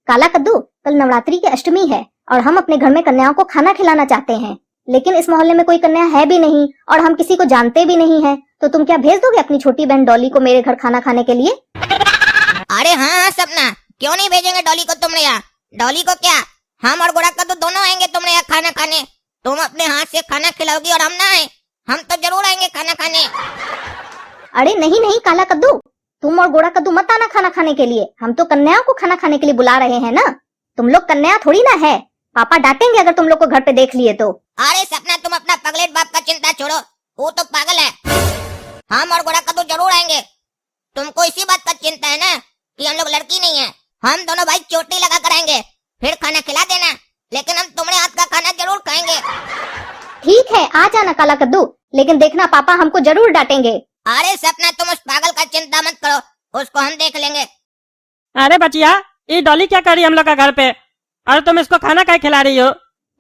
काला कद्दू, कल नवरात्रि की अष्टमी है और हम अपने घर में कन्याओं को खाना खिलाना चाहते हैं, लेकिन इस मोहल्ले में कोई कन्या है भी नहीं और हम किसी को जानते भी नहीं हैं, तो तुम क्या भेज दोगे अपनी छोटी बहन डॉली को मेरे घर खाना खाने के लिए? अरे हाँ सपना, क्यों नहीं भेजेंगे डॉली को तुम्हारे यहाँ। डॉली को क्या, हम और गोरा कद्दू दोनों आएंगे तुम्हारे यहाँ खाना खाने। तुम अपने हाथ से खाना खिलाओगी और हम ना आए? हम तो जरूर आएंगे खाना खाने। अरे नहीं नहीं काला कद्दू, तुम और गोरा कद्दू मत आना खाना खाने के लिए, हम तो कन्याओं को खाना खाने के लिए बुला रहे हैं ना। तुम लोग कन्या थोड़ी ना है, पापा डांटेंगे अगर तुम लोग को घर पे देख लिए तो। अरे सपना, तुम अपना पगलेट बाप का चिंता छोड़ो, वो तो पागल है। हम और गोरा कद्दू जरूर आएंगे। तुमको इसी बात का चिंता है ना कि हम लोग लड़की नहीं है। हम दोनों भाई चोटी लगा कर आएंगे, फिर खाना खिला देना, लेकिन हम तुम्हारे हाथ का खाना जरूर खाएंगे। ठीक है, आ जाना काला कद्दू, लेकिन देखना पापा हमको जरूर डांटेंगे। अरे सपना, तुम उस पागल का चिंता मत करो, उसको हम देख लेंगे। अरे बचिया, ये डॉली क्या कर रही है हम लोग का घर पे, और तुम इसको खाना क्या खिला रही हो?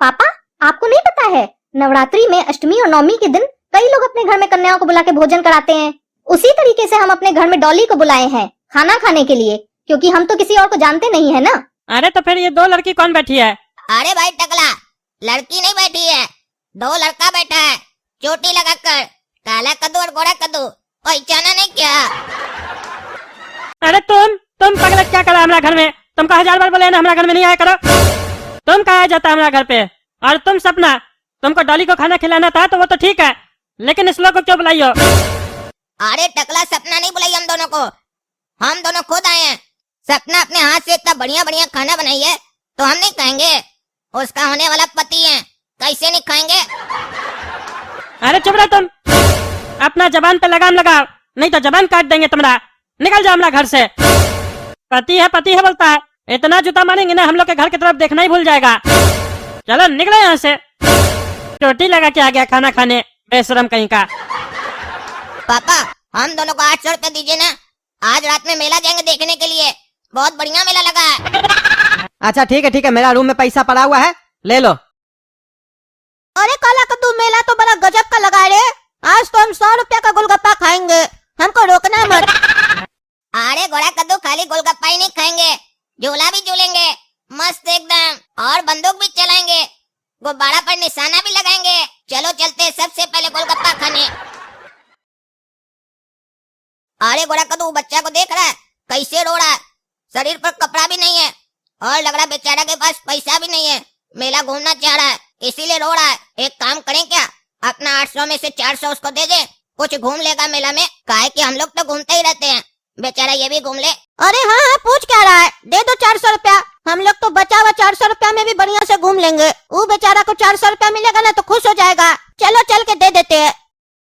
पापा, आपको नहीं पता है, नवरात्रि में अष्टमी और नवमी के दिन कई लोग अपने घर में कन्याओं को बुला के भोजन कराते हैं। उसी तरीके से हम अपने घर में डॉली को बुलाए हैं खाना खाने के लिए, क्योंकि हम तो किसी और को जानते नहीं है ना। अरे तो फिर ये दो लड़की कौन बैठी है? अरे भाई टकला, लड़की नहीं बैठी है, दो लड़का बैठा है चोटी लगाकर। काला कद्दू और गोरा कद्दू, पहचाना नहीं क्या? अरे तुम पगला क्या करा हमारा घर में? तुमको 1000 बार बोले ना हमारा घर में नहीं आया करो। तुम कहा जाता हमारा घर पे? और तुम सपना, तुमको डॉली को खाना खिलाना था तो वो तो ठीक है, लेकिन इस लोग को क्यों बुलाई हो? अरे टकला, सपना नहीं बुलाई हम दोनों को, हम दोनों खुद आए हैं। सपना अपने हाथ से इतना बढ़िया बढ़िया खाना बनाई है तो हम नहीं खाएंगे? उसका होने वाला पति है, कैसे नहीं खाएंगे? अरे चुप रहो तुम, अपना जबान पे लगाम लगाओ, नहीं तो जबान काट देंगे तुम्हारा। निकल जाओ हमारा घर से। पति है बोलता है, इतना जूता मारेंगे ना हम लोग के घर की तरफ देखना ही भूल जाएगा। चलो निकलो यहाँ से। चोटी लगा के आ गया खाना खाने, बेशरम कहीं का। पापा, हम दोनों को 800 रुपए दीजिए ना, आज रात में मेला जाएंगे देखने के लिए, बहुत बढ़िया मेला लगा है। अच्छा ठीक है, मेरा रूम में पैसा पड़ा हुआ है, ले लो। अरे काला कद्दू, मेला तो बड़ा गजब का लगा रे। आज तो हम 100 रुपया का गोलगप्पा खाएंगे, हमको रोकना मत। अरे गोरा कद्दू, खाली गोलगप्पा ही नहीं खाएंगे, झूला भी झूलेंगे मस्त एकदम, और बंदूक भी चलाएंगे, गुब्बारा पर निशाना भी लगाएंगे। चलो चलते सबसे पहले गोलगप्पा खाने। अरे गोरा कद्दू, बच्चा को देख रहा है कैसे रो रहा है, शरीर पर कपड़ा भी नहीं है और लग रहा बेचारा के पास पैसा भी नहीं है। मेला घूमना चाह रहा है इसीलिए रो रहा है। एक काम करें क्या, अपना 800 में से 400 उसको दे दे, कुछ घूम लेगा मेला में, काहे कि हम लोग तो घूमते ही रहते हैं, बेचारा ये भी घूम ले। अरे हाँ, पूछ क्या रहा है, दे दो 400 रुपया, हम लोग तो बचा हुआ 400 रुपया में भी बढ़िया से घूम लेंगे। वो बेचारा को 400 रुपया मिलेगा ना तो खुश हो जाएगा। चलो चल के दे देते हैं।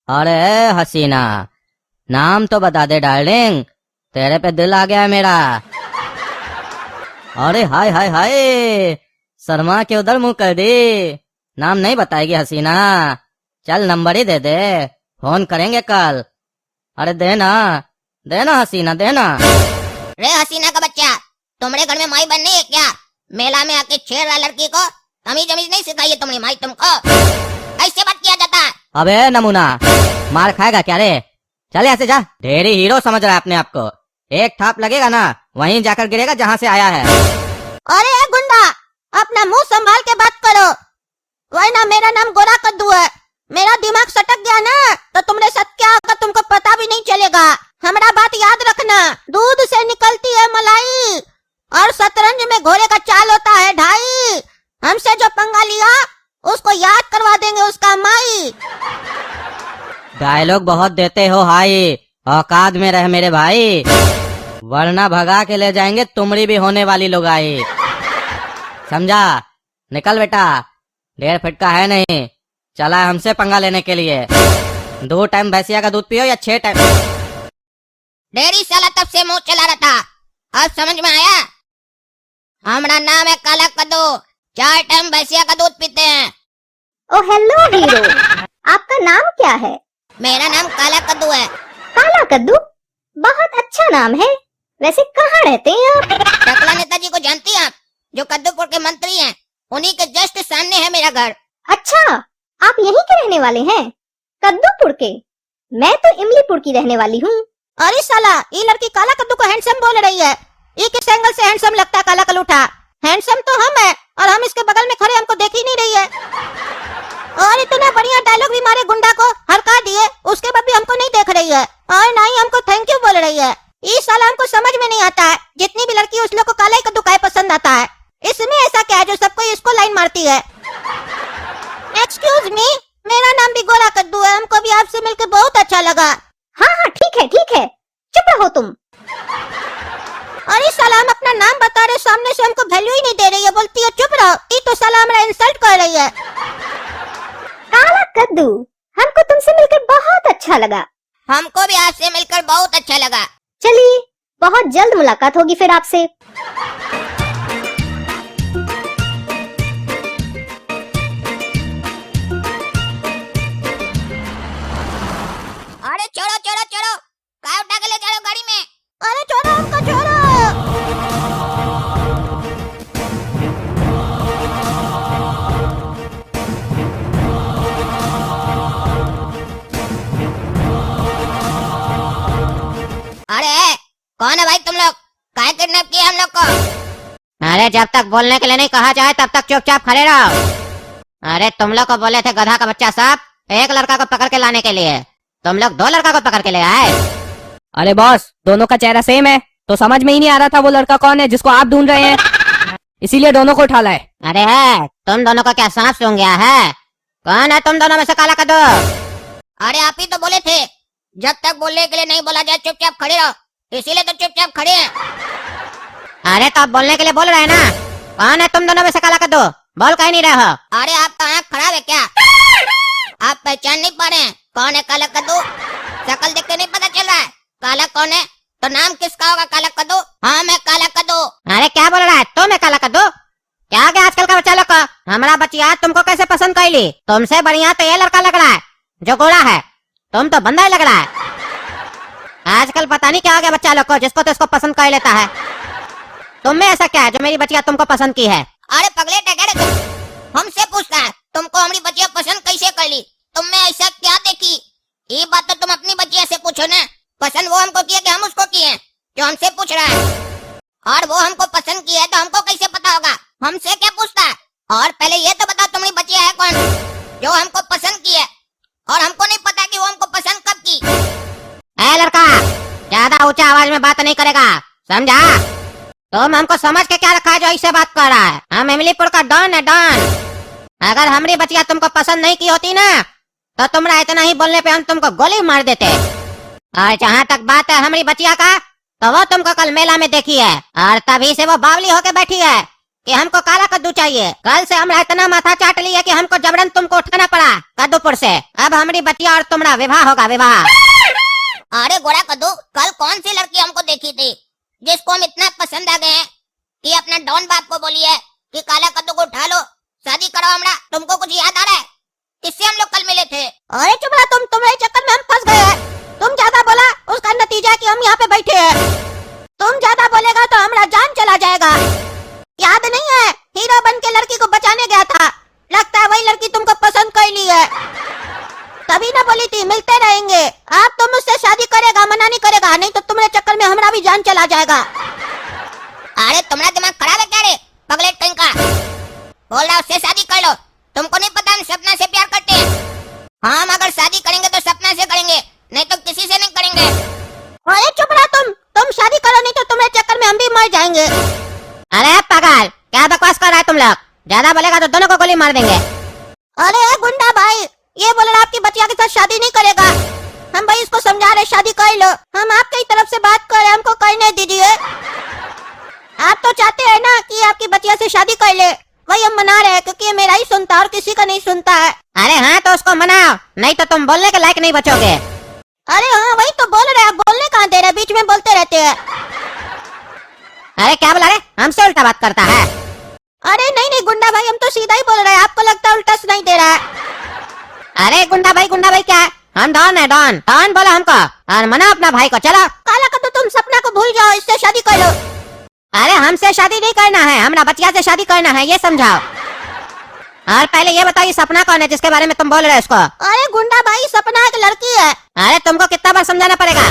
अरे हसीना, नाम तो बता दे डार्लिंग, तेरे पे दिल आ गया है मेरा। अरे हाय हाय हाय, शर्मा के उधर मुंह कर दी, नाम नहीं बताएगी हसीना? चल नंबर ही दे दे, फोन करेंगे कल। अरे देना हसीना, देना। रे हसीना का बच्चा, तुम्हारे घर में माई बन नहीं है क्या? मेला में आके छेड़ रहा लड़की को, तमीज नहीं सिखाई है तुम्हारी माई तुमको? कैसे बात किया जाता है? अबे नमूना, मार खाएगा क्या रे? चल ऐसे जा, ढेरी हीरो समझ रहा है अपने आप को, एक थाप लगेगा ना वहीं जाकर गिरेगा जहाँ से आया है। अरे गुंडा, अपना मुंह संभाल के बात करो, वरना मेरा नाम गोरा कद्दू है। मेरा दिमाग सटक गया ना तो तुम्हारे साथ क्या होगा तुमको पता भी नहीं चलेगा। हमारा बात याद रखना, दूध से निकलती है मलाई और शतरंज में घोड़े का चाल होता है ढाई। हमसे जो पंगा लिया उसको याद करवा देंगे उसका माई। डायलॉग बहुत देते हो हाई, औकात में रह मेरे भाई, वरना भगा के ले जाएंगे तुमरी भी होने वाली लुगाई, समझा? निकल बेटा, 1.5 फीट का है नहीं, चला है हमसे पंगा लेने के लिए। 2 टाइम भैंसिया का दूध पियो या 6 टाइम। डेरी साला तब से मुंह चला रहा था, अब समझ में आया? हमारा नाम है काला कद्दू, 4 टाइम भैंसिया का दूध पीते हैं। ओ हेलो हीरो, आपका नाम क्या है? मेरा नाम काला कद्दू है। काला कद्दू, बहुत अच्छा नाम है। वैसे कहाँ रहते हैं आप? टकला नेताजी को जानती हैं आप, जो कद्दूपुर के मंत्री हैं, उन्हीं के जस्ट सामने है मेरा घर। अच्छा, आप यहीं के रहने वाले हैं? कद्दूपुर के? मैं तो इमलीपुर की रहने वाली हूँ। अरे साला, ये लड़की काला कद्दू को हैंडसम बोल रही है, ये किस एंगल से हैंडसम लगता है काला कलूठा? हैंडसम तो हम है और हम इसके बगल में खड़े हमको देख ही नहीं रही है। और इतना बढ़िया डायलॉग भी मारे गुंडा को हड़का दिए, उसके बाद भी हमको नहीं देख रही है और ना ही हमको थैंक यू बोल रही है। इस साल हमको समझ में नहीं आता है, जितनी भी लड़की उस लोग को काला ही कद्दू काय पसंद आता है। इसमें ऐसा क्या है जो सबको इसको लाइन मारती है? एक्सक्यूज मी, मेरा नाम भी गोला कद्दू है, हमको भी आपसे मिलकर बहुत अच्छा लगा। हाँ हाँ ठीक है, चुप रहो तुम। और इस साला हम अपना नाम बता रहे, सामने से हमको वैल्यू ही नहीं दे रही है, बोलती है चुप रहो। ये तो साला हमारा इंसल्ट कर रही है। काला कद्दू, हमको तुमसे मिलकर बहुत अच्छा लगा। हमको भी आपसे मिलकर बहुत अच्छा लगा। चलिए, बहुत जल्द मुलाकात होगी फिर आपसे। अरे छोड़ो छोड़ो छोड़ो, काय उठा के ले जा रहे हो गाड़ी में? अरे छोड़ो हमको, छोड़ो। अरे कौन है भाई तुम लोग? काय किडनैप किया हम लोग को? अरे जब तक बोलने के लिए नहीं कहा जाए तब तक चुपचाप खड़े रहो। अरे तुम लोग को बोले थे गधा का बच्चा साहब, एक लड़का को पकड़ के लाने के लिए, तुम लोग 2 लड़का को पकड़ के ले आए। अरे बॉस, दोनों का चेहरा सेम है तो समझ में ही नहीं आ रहा था वो लड़का कौन है जिसको आप ढूंढ रहे हैं, इसीलिए दोनों को उठा लाए। अरे है, तुम दोनों को क्या सांप सूंघ गया है? कौन है तुम दोनों में से काला कद्दू? अरे आप ही तो बोले थे जब तक बोलने के लिए नहीं बोला जाए चुपचाप खड़े रहो, इसीलिए तो चुपचाप खड़े हैं। अरे तो आप बोलने के लिए बोल रहे हैं ना। कौन है तुम दोनों में से काला कद्दू? बोल कहीं नहीं रहे हो। अरे आपका आँख खराब है क्या? आप पहचान नहीं पा रहे हैं कौन है काला कद्दू? शक्ल देख के नहीं पता चल रहा है काला कौन है? तो नाम किसका होगा काला कद्दू? हाँ मैं काला कद्दू। अरे क्या बोल रहा है तुम? काला कद्दू क्या हो गया आजकल का बच्चा लोग को? हमारा बच्चिया तुमको कैसे पसंद कर ली? तुमसे बढ़िया तो ये लड़का लग रहा है जो गोरा है, तुम तो बंदा ही लग रहा है। आजकल पता नहीं क्या हो गया बच्चा लोग को, जिसको तो इसको पसंद कर लेता है। तुम में ऐसा क्या है जो मेरी बच्चिया तुमको पसंद की है? अरे पगले टकरे तुम, हमसे पूछता है तुमको हमारी बच्चिया पसंद कैसे कर ली? तुमने ऐसा क्या देखी? ये बात तो तुम अपनी बच्चिया से पूछो ना। पसंद वो हमको किया कि हम उसको किए जो हमसे पूछ रहा है? और वो हमको पसंद किया है तो हमको कैसे पता होगा? हमसे क्या पूछता है? और पहले ये तो बताओ तुम्हारी बच्चिया है कौन जो हमको पसंद की है? और हमको नहीं पता कि वो हमको पसंद कब की। ए लड़का, ज्यादा ऊंचा आवाज में बात नहीं करेगा, समझा? तुम हमको समझ के क्या रखा है जो ऐसे बात कर रहा है? हम इमलीपुर का डॉन है, डॉन। अगर हमारी बच्चिया तुमको पसंद नहीं की होती ना तो तुम्हारा इतना ही बोलने पे हम तुमको गोली मार देते। और जहाँ तक बात है हमारी बच्चिया का, तो वो तुमको कल मेला में देखी है और तभी से वो बावली होके बैठी है कि हमको काला कद्दू चाहिए। कल से हमरा इतना माथा चाट लिया कि हमको जबरन तुमको उठाना पड़ा कद्दूपुर से। अब हमारी बच्चिया और तुम्हारा विवाह होगा, विवाह। अरे गोरा कद्दू, कल कौन सी लड़की हमको देखी थी जिसको हम इतना पसंद आ गए हैं कि अपना डॉन बाप को बोली है कि काला कद्दू को उठा लो, शादी करो हमरा। तुमको कुछ याद आ रहा है किससे हम लोग कल मिले थे? अरे चुप रहा तुम, तुम्हारे चक्कर में हम फंस गए हैं। तुम ज्यादा बोला उसका नतीजा है कि हम यहाँ पे बैठे हैं। तुम ज्यादा बोलेगा तो हमारा जान चला जाएगा। याद नहीं है हीरो बन के लड़की को बचाने गया था, लगता है वही लड़की तुमको पसंद कर ली है। तभी ना बोली थी मिलते रहेंगे। आप तो मुझसे शादी करेगा, मना नहीं करेगा, नहीं तो तुम्हारे चक्कर में हमारा भी जान चला जाएगा। अरे तुम्हारा दिमाग खराब है क्या रे पगलेट कहीं का? बोल रहा उससे शादी कर लो। तुमको नहीं पता हम सपना से प्यार करते हैं? हाँ, हम अगर शादी करेंगे तो सपना से करेंगे, नहीं तो किसी से नहीं करेंगे। अरे चुप रहा तुम शादी करो नहीं तो तुम्हारे चक्कर में हम भी मर जाएंगे। अरे पागल, क्या बकवास कर रहा है तुम लोग? ज्यादा बोलेगा तो दोनों को गोली मार देंगे। अरे गुंडा भाई, ये बोल रहा आपकी बच्चिया के साथ शादी नहीं करेगा। हम भाई इसको समझा रहे शादी कर लो, हम आपकी तरफ से बात कर रहे, हमको करने दीजिए। आप तो चाहते हैं ना कि आपकी बच्चिया से शादी कर ले, वही हम मना रहे हैं क्योंकि ये मेरा ही सुनता है और किसी का नहीं सुनता है। अरे हाँ तो उसको मनाओ, नहीं तो तुम बोलने के लायक नहीं बचोगे। अरे हाँ वही तो बोल रहे हैं, बोलने कहाँ दे रहे, बीच में बोलते रहते हैं। अरे क्या बोला रे? हमसे उल्टा बात करता है। अरे नहीं गुंडा भाई, हम तो सीधा ही बोल रहे हैं, आपको लगता है उल्टा सुनाई दे रहा है। अरे गुंडा भाई क्या है? हम डॉन है, डॉन। डॉन बोला हमको और मना अपना भाई को। चलो काला कद्दू, तुम सपना को भूल जाओ, इससे शादी कर लो। अरे हमसे शादी नहीं करना है, हमरा बच्चिया से शादी करना है, ये समझाओ। और पहले ये बताओ ये सपना कौन है जिसके बारे में तुम बोल रहे हो उसको? अरे गुंडा भाई, सपना एक लड़की है। अरे तुमको कितना बार समझाना पड़ेगा?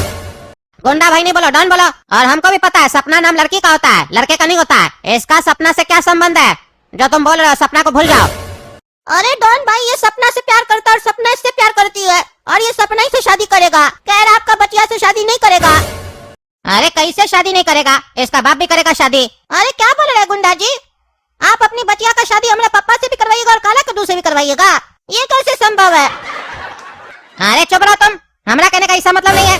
गुंडा भाई नहीं बोलो, डॉन बोलो। और हमको भी पता है सपना नाम लड़की का होता है, लड़के का नहीं होता है। इसका सपना से क्या संबंध है जो तुम बोल रहे हो? सपना को भूल जाओ। अरे डॉन भाई, ये सपना से प्यार करता है और सपना इससे प्यार करती है, और ये सपना ही से शादी करेगा। कह रहा आपका बचिया से शादी नहीं करेगा। अरे कैसे शादी नहीं करेगा? इसका बाप भी करेगा शादी। अरे क्या बोल रहे हैं गुंडा जी? आप अपनी बचिया का शादी हमारे पापा से भी करवाइएगा और काला कद्दू से भी करवाइएगा? ये कैसे संभव है? अरे चुप रहो तुम, हमारा कहने का ऐसा मतलब नहीं है।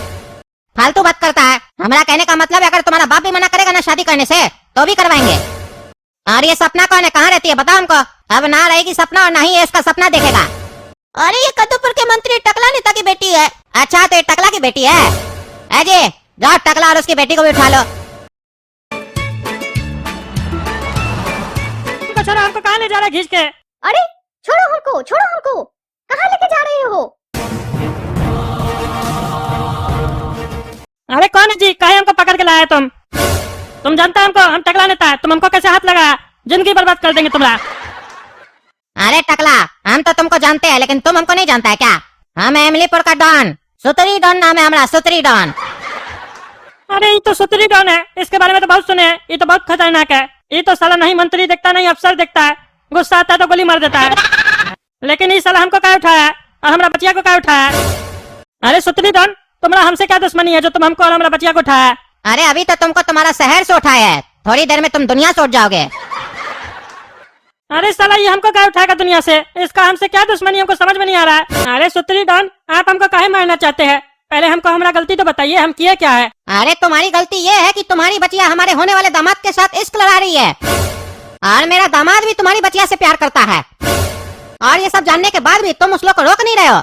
फालतू बात करता है। हमारा कहने का मतलब है अगर तुम्हारा बाप भी मना करेगा ना शादी करने से तो भी करवाएंगे। और ये सपना कौन है, कहाँ रहती है बताओ हमको। अब ना रहेगी सपना और ना ही इसका सपना देखेगा। अरे ये कद्दूपुर के मंत्री टकला नेता की बेटी है। अच्छा तो ये टकला की बेटी है? अजय जाओ टकला और उसकी बेटी को भी उठा लो। हमको छोड़ो, हमको कहाँ ले जा रहा है खींच के? अरे छोड़ो हमको, छोड़ो हमको, कहाँ लेके जा रहे हो? अरे कौन है जी, काहे हमको पकड़ के लाया तुम? तुम जानता है हमको, हम टकला नेता है, तुम हमको कैसे हाथ लगाया? जिंदगी बर्बाद कर देंगे तुम्हारा। अरे टकला, हम तो तुमको जानते हैं लेकिन तुम हमको नहीं जानता है क्या? हम इमलीपुर का डॉन, सुतरी डॉन नाम है हमारा, सुतरी डॉन। अरे ये तो सुतरी डॉन है, इसके बारे में तो बहुत सुने हैं। ये तो बहुत खतरनाक है। ये तो साला नहीं मंत्री देखता नहीं अफसर देखता है, गुस्सा आता है तो गोली मार देता है। लेकिन ये साला हमको क्या उठाया है और हमारा बचिया को क्या उठाया है? अरे सुतरी डॉन, तुम्हारा हमसे क्या दुश्मनी है जो तुम हमको और हमारा बचिया को उठाया है? अरे अभी तो तुमको तुम्हारा शहर से उठाया है, थोड़ी देर में तुम दुनिया से उठ जाओगे। अरे साला ये हमको क्या उठाएगा दुनिया से? इसका हमसे क्या दुश्मनी हमको समझ में नहीं आ रहा है। अरे सुतरी डॉन, आप हमको काहे मारना चाहते हैं? पहले हमको हमारा गलती तो बताइए, हम किए क्या है? अरे तुम्हारी गलती ये है कि तुम्हारी बचिया हमारे होने वाले दामाद के साथ इश्क लड़ा रही है, और मेरा दामाद भी तुम्हारी बचिया से प्यार करता है, और ये सब जानने के बाद भी तुम उस लोग को रोक नहीं रहे हो।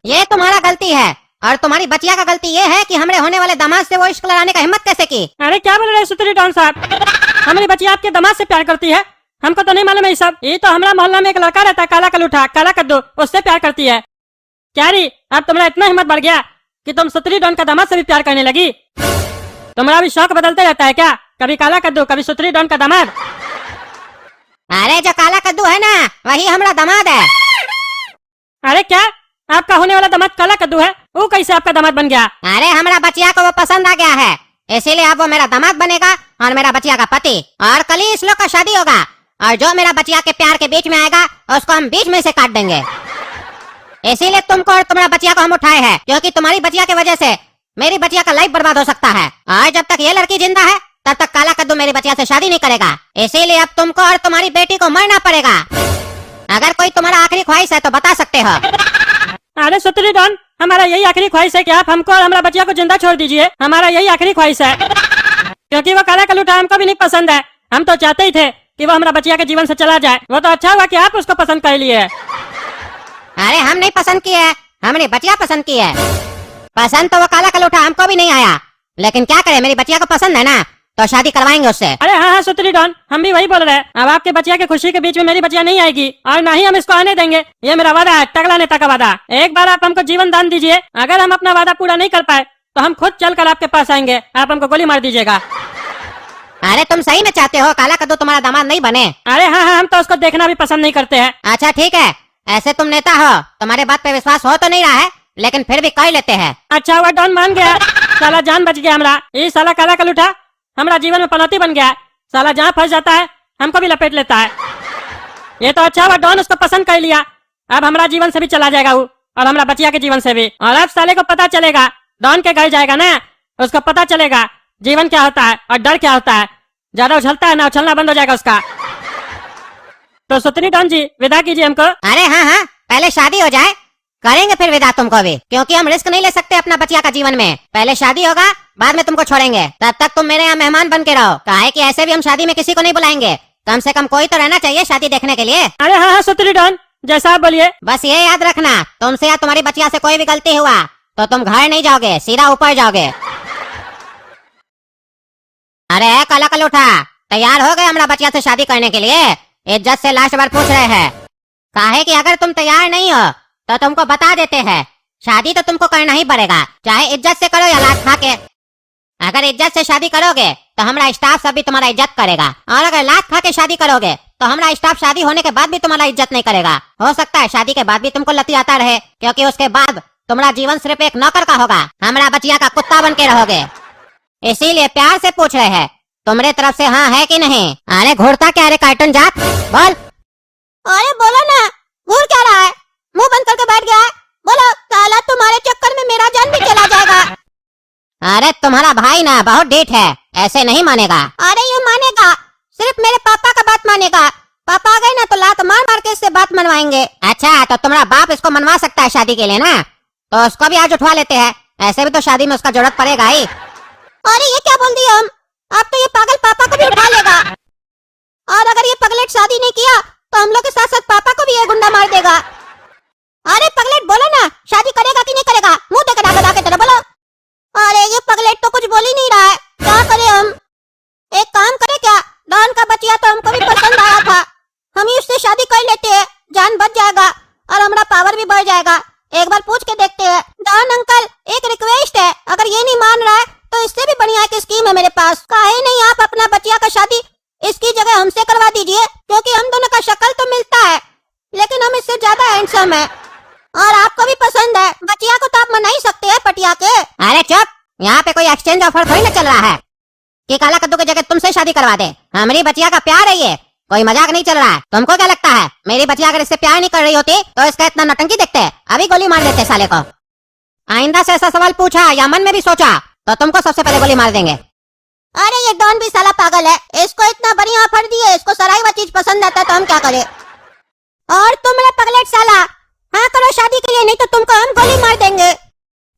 ये तुम्हारा गलती है, और तुम्हारी बचिया का गलती ये है कि हमारे होने वाले दामाद से वो इश्क लड़ाने का हिम्मत कैसे की। अरे क्या बोल रहे हैं सुतरी डॉन साहब? हमारी बचिया आपके दामाद से प्यार करती है? हमको तो नहीं मालूम है ये सब। ये तो हमारा मोहल्ला में एक लड़का रहता है काला कलूठा, काला कद्दू, उससे प्यार करती है। क्या री, अब तुम्हारा इतना हिम्मत बढ़ गया कि तुम सुतरी डॉन का दामाद से भी प्यार करने लगी? तुम्हारा भी शौक बदलते रहता है क्या? कभी काला कद्दू, कभी सुतरी डॉन का दामाद। अरे जो काला कद्दू है ना, वही हमारा दामाद है। अरे क्या, आपका होने वाला दामाद काला कद्दू है? वो कैसे आपका दामाद बन गया? अरे हमारा बचिया को वो पसंद आ गया है, इसीलिए अब वो मेरा दामाद बनेगा और मेरा बचिया का पति। और कल ही इस लोग का शादी होगा, और जो मेरा बचिया के प्यार के बीच में आएगा उसको हम बीच में से काट देंगे। इसीलिए तुमको और तुम्हारा बचिया को हम उठाए हैं, क्योंकि तुम्हारी बचिया की वजह से मेरी बचिया का लाइफ बर्बाद हो सकता है। और जब तक ये लड़की जिंदा है तब तक काला कद्दू मेरी बचिया से शादी नहीं करेगा। इसीलिए अब तुमको और तुम्हारी बेटी को मरना पड़ेगा। अगर कोई तुम्हारा आखिरी ख्वाहिश है तो बता सकते हो। अरे सुतरी डॉन, हमारा यही आखिरी ख्वाहिश है कि आप हमको और हमारा बचिया को जिंदा छोड़ दीजिए। हमारा यही आखिरी ख्वाहिश है, क्योंकि वो काला कलूठा हमको भी नहीं पसंद है। हम तो चाहते ही थे कि वो हमारा बचिया के जीवन से चला जाए। वो तो अच्छा हुआ कि आप उसको पसंद कर लिए। अरे हम नहीं पसंद किए है, हमने बचिया पसंद की है। पसंद तो वो काला कलूठा हमको भी नहीं आया, लेकिन क्या करे, मेरी बचिया को पसंद है ना, तो शादी करवाएंगे उससे। अरे हाँ हाँ सुतरी डॉन, हम भी वही बोल रहे हैं। अब आपके बचिया की खुशी के बीच में मेरी बचिया नहीं आएगी, और ना ही हम इसको आने देंगे। ये मेरा वादा है, टकला नेता का वादा। एक बार आप हमको जीवन दान दीजिए, अगर हम अपना वादा पूरा नहीं कर पाए तो हम खुद चलकर आपके पास आएंगे, आप हमको गोली मार दीजिएगा। अरे तुम सही में चाहते हो काला कद्दू तुम्हारा दामाद नहीं बने? अरे हाँ हाँ, हम तो उसको देखना भी पसंद नहीं करते हैं। अच्छा ठीक है, ऐसे तुम नेता हो, तुम्हारे बात पे विश्वास हो तो नहीं रहा है, लेकिन फिर भी कह लेते हैं। अच्छा हुआ डॉन मान गया, साला जान बच गया हमारा। ये साला काला कलूठा हमारा जीवन में पनौती बन गया है। साला जहाँ फंस जाता है हमको भी लपेट लेता है। ये तो अच्छा हुआ डॉन उसको पसंद कर लिया, अब हमारा जीवन से भी चला जाएगा वो, और हमारा बचिया के जीवन से भी। और अब साले को पता चलेगा, डॉन के घर जाएगा ना, उसको पता चलेगा जीवन क्या होता है और डर क्या होता है। ज्यादा उछलता है ना, उछलना बंद हो जाएगा उसका। तो सुतरी डॉन जी विदा कीजिए हमको। अरे हाँ हाँ, पहले शादी हो जाए, करेंगे फिर विदा तुमको भी, क्योंकि हम रिस्क नहीं ले सकते अपना बचिया का जीवन में। पहले शादी होगा, बाद में तुमको छोड़ेंगे। तब तक तुम मेरे यहाँ मेहमान बन के रहो, काहे कि ऐसे भी हम शादी में किसी को नहीं बुलाएंगे। कम से कम कोई तो रहना चाहिए शादी देखने के लिए। अरे हाँ हाँ सुतरी डॉन, जैसा आप बोलिए। बस ये याद रखना, तुमसे या तुम्हारी बचिया से कोई भी गलती हुआ तो तुम घर नहीं जाओगे, सीधा ऊपर जाओगे। अरे काला कलूठा, तैयार हो गए हमारा बचिया से शादी करने के लिए? इज्जत से लास्ट बार पूछ रहे हैं, काहे कि अगर तुम तैयार नहीं हो तो तुमको बता देते हैं, शादी तो तुमको करना ही पड़ेगा, चाहे इज्जत से करो या लात खा के। अगर इज्जत से शादी करोगे तो हमारा स्टाफ सब भी तुम्हारा इज्जत करेगा, और अगर लात खा के शादी करोगे तो हमारा स्टाफ शादी होने के बाद भी तुम्हारा इज्जत नहीं करेगा। हो सकता है शादी के बाद भी तुमको लतियाता रहे, क्योंकि उसके बाद तुम्हारा जीवन सिर्फ एक नौकर का होगा, हमारा बचिया का कुत्ता बन के रहोगे। इसीलिए प्यार से पूछ रहे हैं, तुम्हारे तरफ से हाँ है कि नहीं? अरे घूरता क्या रे कार्टून जात, बोल। अरे बोलो ना, घूर क्या रहा है? मुंह बंद करके बैठ गया है, बोलो। साला तुम्हारे चक्कर में मेरा जान भी चला जाएगा। अरे तुम्हारा भाई ना बहुत डीठ है, ऐसे नहीं मानेगा। अरे ये मानेगा, सिर्फ मेरे पापा का बात मानेगा। पापा आ गए ना तो लात मार मार के इससे बात मनवाएंगे। अच्छा तो तुम्हारा बाप इसको मनवा सकता है शादी के लिए ना, तो उसको भी आज उठवा लेते हैं, ऐसे भी तो शादी में उसका जरूरत पड़ेगा ही। अरे ये क्या बोल दिया हम, अब तो ये पागल पापा को भी उठा लेगा, और अगर ये पगलेट शादी नहीं किया तो हम लोग के साथ साथ पापा को भी ये गुंडा मार देगा। अरे पगलेट बोलो ना, शादी करेगा कि नहीं करेगा? मुंह देखा दादा के तरह बोलो। अरे ये पगलेट तो कुछ बोल ही नहीं रहा है, क्या करें हम? एक काम करे क्या, डॉन का बचिया तो हमको भी पसंद आया था, हम ही उससे शादी कर लेते हैं, जान बच जाएगा और हमारा पावर भी बढ़ जाएगा। एक बार पूछ के देखते हैं। डॉन अंकल एक रिक्वेस्ट है, अगर ये नहीं मान रहा है तो इससे भी बढ़िया एक स्कीम है मेरे पास। काहे नहीं आप अपना बचिया का शादी इसकी जगह हमसे करवा दीजिए, क्योंकि हम दोनों का शक्ल तो मिलता है लेकिन हम इससे ज्यादा हैंडसम है और आपको भी पसंद है। बचिया को तो आप मना ही सकते हैं पटिया के। अरे चुप, यहाँ पे कोई एक्सचेंज ऑफर थोड़ी ना चल रहा है कि काला कद्दू की जगह तुमसे शादी करवा दे। हमारी बचिया का प्यार है, ये कोई मजाक नहीं चल रहा है। तुमको क्या लगता है मेरी बचिया अगर इससे प्यार नहीं कर रही होती तो इसका इतना नौटंकी देखते, अभी गोली मार देते साले को। आइंदा से ऐसा सवाल पूछा या मन में भी सोचा तो तुमको सबसे पहले गोली मार देंगे। अरे ये डॉन भी साला पागल है, इसको इतना बढ़िया ऑफर दिए, इसको सराई हुआ चीज पसंद आता है तो हम क्या करें? और तुम मेरा पगलेट साला, हाँ करो शादी के लिए, नहीं तो तुमको हम गोली मार देंगे।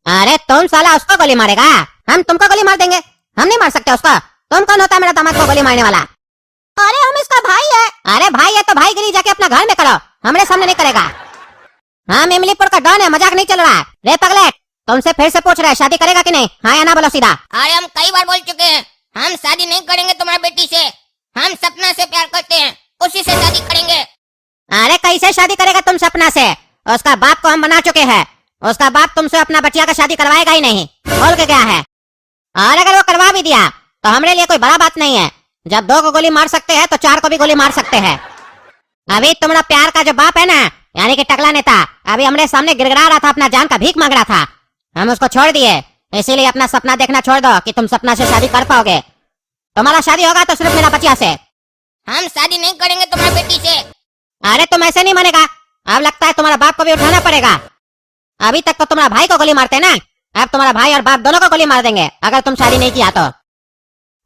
अरे तुम साला उसको गोली मारेगा, हम तुमको गोली मार देंगे? हम नहीं मार सकते उसको। तुम कौन होता है मेरा दामाद को गोली मारने वाला? अरे हम इसका भाई है। अरे भाई है तो भाईगिरी जाके अपना घर में करो, हमारे सामने नहीं करेगा। हाँ इमलीपुर का डॉन है, मजाक नहीं चल रहा है। रे पगलेट तुमसे फिर से पूछ रहा है, शादी करेगा कि नहीं? हाँ या ना बोलो सीधा। अरे हम कई बार बोल चुके हैं, हम शादी नहीं करेंगे तुम्हारी बेटी से, हम सपना से प्यार करते हैं, उसी से शादी करेंगे। अरे कैसे शादी करेगा तुम सपना से? उसका बाप को हम बना चुके हैं, उसका बाप तुमसे अपना बचिया का शादी करवाएगा ही नहीं, बोल के क्या है। और अगर वो करवा भी दिया तो हमारे लिए कोई बड़ा बात नहीं है, जब 2 को गोली मार सकते हैं तो 4 को भी गोली मार सकते हैं। अभी तुम्हारा प्यार का जो बाप है ना, यानी कि टकला नेता, अभी हमारे सामने गिड़गिड़ा रहा था, अपना जान का भीख मांग रहा था, हम उसको छोड़ दिए। इसीलिए अपना सपना देखना छोड़ दो कि तुम सपना से शादी कर पाओगे। तुम्हारा शादी होगा तो सिर्फ मेरा बचिया से, हम शादी नहीं करेंगे तुम्हारी बेटी से। अरे तुम ऐसे नहीं मानेगा, अब लगता है तुम्हारा बाप को भी उठाना पड़ेगा। अभी तक तो तुम्हारा भाई को गोली मारते ना, अब तुम्हारा भाई और बाप दोनों को गोली मार देंगे अगर तुम शादी नहीं किया तो।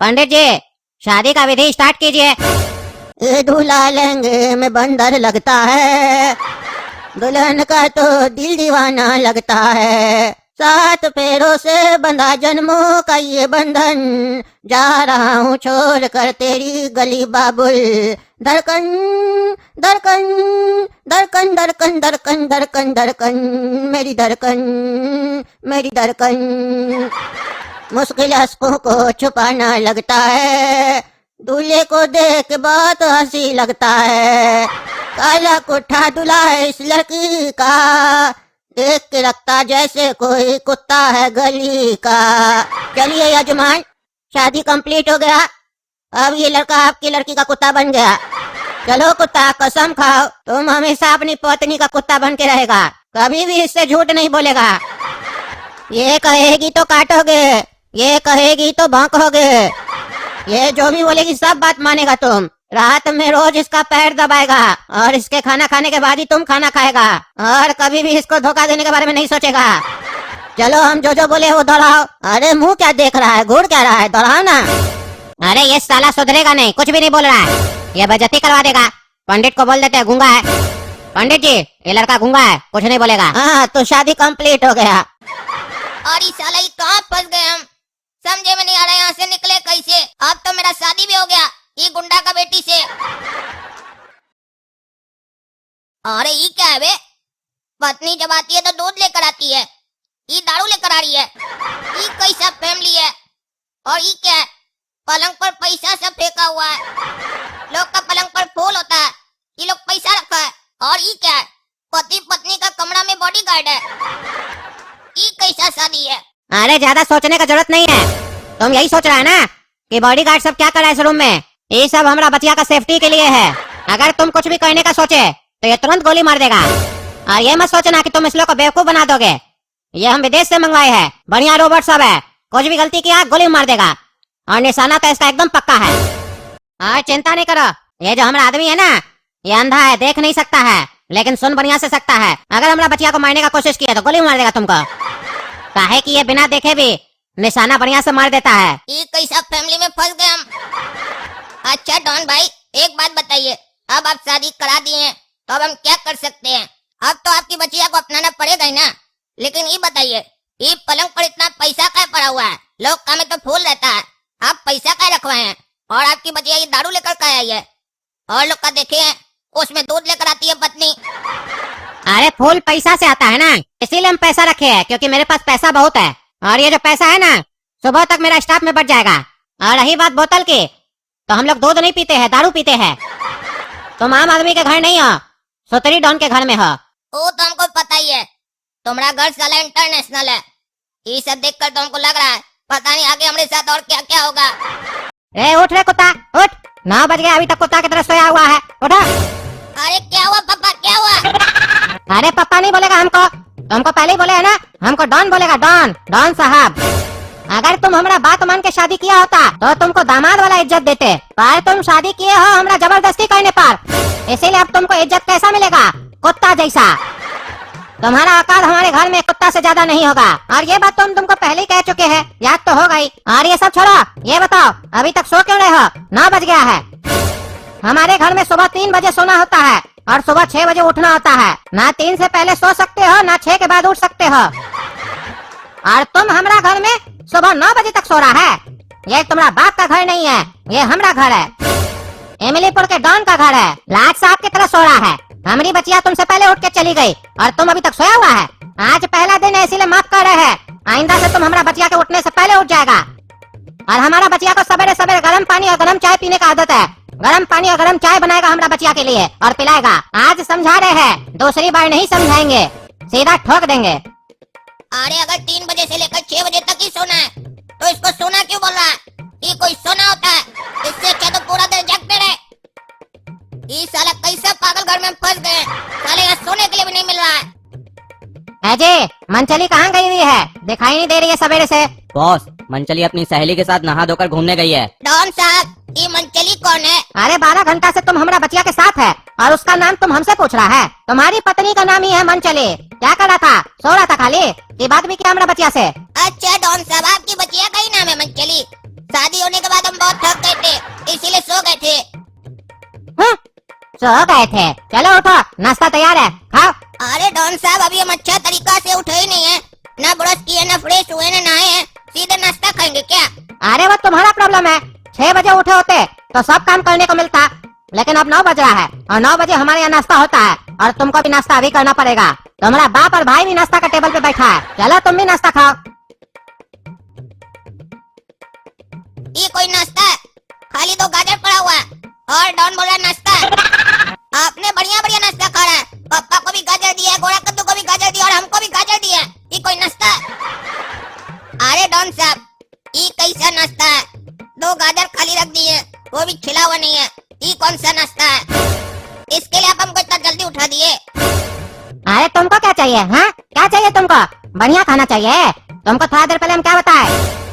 पंडित जी शादी का विधि स्टार्ट कीजिए। दूल्हा लहंगे में बंदर लगता है, दुल्हन का तो दिल दीवाना लगता है, 7 पैरों से बंधा जन्मों का ये बंधन, जा रहा हूँ छोड़ कर तेरी गली बाबुल, धड़कन धड़कन धड़कन धड़कन धड़कन धड़कन धड़कन मेरी धड़कन मेरी धड़कन। मुश्किल हंसों को छुपाना लगता है, दूल्हे को देख बहुत हंसी लगता है, काला कोठा दूल्हा है इस लड़की का, देख के लगता जैसे कोई कुत्ता है गली का। चलिए यजमान शादी कंप्लीट हो गया, अब ये लड़का आपकी लड़की का कुत्ता बन गया। चलो कुत्ता कसम खाओ तुम हमेशा अपनी पत्नी का कुत्ता बन के रहेगा, कभी भी इससे झूठ नहीं बोलेगा। ये कहेगी तो काटोगे, ये कहेगी तो भौंकोगे, ये जो भी बोलेगी सब बात मानेगा तुम। रात में रोज इसका पैर दबाएगा और इसके खाना खाने के बाद ही तुम खाना खाएगा, और कभी भी इसको धोखा देने के बारे में नहीं सोचेगा। चलो हम जो जो बोले वो दोहराओ। अरे मुंह क्या देख रहा है, घूर क्या रहा है, दोहराओ ना। अरे ये साला सुधरेगा नहीं, कुछ भी नहीं बोल रहा है, ये बेइज्जती करवा देगा। पंडित को बोल देते हैं गूंगा है। पंडित जी ये लड़का गूंगा है, कुछ नहीं बोलेगा। हाँ तो शादी कंप्लीट हो गया। और इस साला कहाँ फंस गए हम, समझे में नहीं आ रहा यहाँ से निकले कैसे। अब तो मेरा शादी भी हो गया ये गुंडा का बेटी से। अरे ये क्या है बे, पत्नी जब आती है तो दूध लेकर आती है, ये दारू लेकर आ रही है, ये कैसा फैमिली है। और ये क्या है, पलंग पर पैसा सब फेंका हुआ है, लोग का पलंग पर फूल होता है, ये लोग पैसा रखा है। और ये क्या है, पति पत्नी का कमरा में बॉडीगार्ड है, ये कैसा शादी है। अरे ज्यादा सोचने का जरूरत नहीं है, तुम यही सोच रहा है ना कि बॉडीगार्ड सब क्या कर रहा है इस रूम में, ये सब हमारा बचिया का सेफ्टी के लिए है। अगर तुम कुछ भी करने का सोचे तो ये तुरंत गोली मार देगा। और ये मत सोचना कि तुम इस लोग को बेवकूफ बना दोगे, ये हम विदेश से मंगवाए हैं, बढ़िया रोबोट सब है, कुछ भी गलती किया गोली मार देगा, और निशाना तो इसका एकदम पक्का है। और चिंता नहीं करो, ये जो हमारा आदमी है ना, ये अंधा है, देख नहीं सकता है, लेकिन सुन बढ़िया से सकता है। अगर हमारा बच्चिया को मारने का कोशिश किया तो गोली मार देगा तुमको, काहे कि ये बिना देखे भी निशाना बढ़िया से मार देता है। ये कैसा फैमिली में फंस गए हम। अच्छा डॉन भाई, एक बात बताइए, अब आप शादी करा दिए हैं तो अब हम क्या कर सकते हैं? अब तो आपकी बच्चिया को अपनाना पड़ेगा ही ना। लेकिन ये बताइए, ये पलंग पर इतना पैसा क्या पड़ा हुआ है? लोग का में तो फूल रहता है, आप पैसा क्या रखवाए हैं? और आपकी बच्चिया ये दारू लेकर क्या आई है? और लोग का देखे हैं उसमें दूध लेकर आती है पत्नी। अरे फूल पैसा से आता है ना, इसीलिए हम पैसा रखे हैं, क्योंकि मेरे पास पैसा बहुत है, और ये जो पैसा है ना, सुबह तक मेरा स्टाफ में बढ़ जाएगा। और रही बात बोतल की, तो हम लोग दूध नहीं पीते हैं, दारू पीते हैं। तुम आम आदमी के घर नहीं हो, सोतरी डॉन के घर में हो। वो तो हमको पता ही है, तुम्हारा घर साला इंटरनेशनल है। ये सब देखकर तो हमको लग रहा है पता नहीं आगे हमारे साथ और क्या क्या होगा। ए उठ रे कुत्ता, उठ, 9 बज गए, अभी तक कुत्ता की तरह सोया हुआ है, उठो। अरे क्या हुआ पापा, क्या हुआ? अरे पापा नहीं बोलेगा हमको, तुमको पहले ही बोले है ना, हमको डॉन बोलेगा, डॉन, डॉन साहब। अगर तुम हमारा बात मान के शादी किया होता तो तुमको दामाद वाला इज्जत देते, पर तुम शादी किए हो हमरा जबरदस्ती करने पर, इसीलिए अब तुमको इज्जत कैसा मिलेगा? कुत्ता जैसा। तुम्हारा औकात हमारे घर में कुत्ता से ज्यादा नहीं होगा, और ये बात तुम तुमको पहले ही कह चुके हैं, याद तो हो गई। और ये सब छोड़ो, ये बताओ अभी तक सो क्यों रहे हो? 9 बज गया है। हमारे घर में सुबह 3 बजे सोना होता है और सुबह 6 बजे उठना होता है। ना 3 से पहले सो सकते हो, ना 6 के बाद उठ सकते हो। और तुम हमारा घर में सुबह 9 बजे तक सो रहा है। ये तुम्हारा बाप का घर नहीं है, ये हमारा घर है, एमिलीपुर के डॉन का घर है। लाट साहब की तरह सो रहा है। हमारी बच्चिया तुमसे पहले उठ के चली गई और तुम अभी तक सोया हुआ है। आज पहला दिन है, इसीलिए माफ कर रहे हैं। आइंदा से तुम हमारा बच्चिया के उठने से पहले उठ जाएगा। और हमारा बच्चिया को सवेरे सवेरे गर्म पानी और गर्म चाय पीने का आदत है। गर्म पानी और गर्म चाय बनाएगा हमारा बच्चिया के लिए और पिलाएगा। आज समझा रहे हैं, दूसरी बार नहीं समझाएंगे, सीधा ठोक देंगे। अरे अगर 3 बजे से लेकर 6 बजे तक ही सोना है तो इसको सोना क्यों बोल रहा है? ये कोई सोना होता है? इससे अच्छा तो पूरा दिन जागते रहे। ये साला कैसा पागल घर में फंस गए, साले यहाँ सोने के लिए भी नहीं मिल रहा है। अजय, मनचली कहाँ गई हुई है? दिखाई नहीं दे रही है सवेरे से। बॉस, मंचली अपनी सहेली के साथ नहा धोकर घूमने गई है। डॉन साहब, ये मनचली कौन है? अरे 12 घंटा से तुम हमारा बच्चिया के साथ है और उसका नाम तुम हमसे पूछ रहा है। तुम्हारी पत्नी का नाम ही है मनचली। क्या कर रहा था? सो रहा था खाली? ये बात भी किया हमारा बच्चिया से? अच्छा डॉन साहब, आपकी बच्चिया का ही नाम है मनचली। शादी होने के बाद हम बहुत थक गए थे, इसीलिए सो गए थे। सो गए थे? चलो उठो, नाश्ता तैयार है, खाओ। अरे डॉन साहब, अभी हम अच्छा तरीका से उठे ही नहीं है, ना ब्रश किए, ना फ्रेश हुए, ना नहाए हैं, सीधे नाश्ता खाएंगे क्या? अरे वो तुम्हारा प्रॉब्लम है। 6 बजे उठे होते तो सब काम करने को मिलता, लेकिन अब 9 बज रहा है और 9 बजे हमारे यहाँ नाश्ता होता है और तुमको भी नाश्ता अभी करना पड़ेगा। तुम्हारा बाप और भाई भी नाश्ता का टेबल पे बैठा है, चलो तुम भी नाश्ता खाओ। ये कोई नाश्ता है? खाली 2 गाजर पड़ा हुआ है और डॉन बोल रहा है नाश्ता है। आपने बढ़िया बढ़िया नाश्ता खा रहा है, पापा को भी गाजर दिया, गोरा कद्दू को भी गाजर दिया और हमको भी गाजर दिया। ये कोई नाश्ता है? अरे डॉन साहब, ये कैसा नाश्ता है? 2 गाजर खाली रख दिए, वो भी खिला हुआ नहीं है। ये कौन सा नाश्ता है? इसके लिए आप हमको इतना जल्दी उठा दिए? अरे तुमको क्या चाहिए? हाँ, क्या चाहिए तुमको? बढ़िया खाना चाहिए तुमको। थोड़ा देर पहले हम क्या बताए,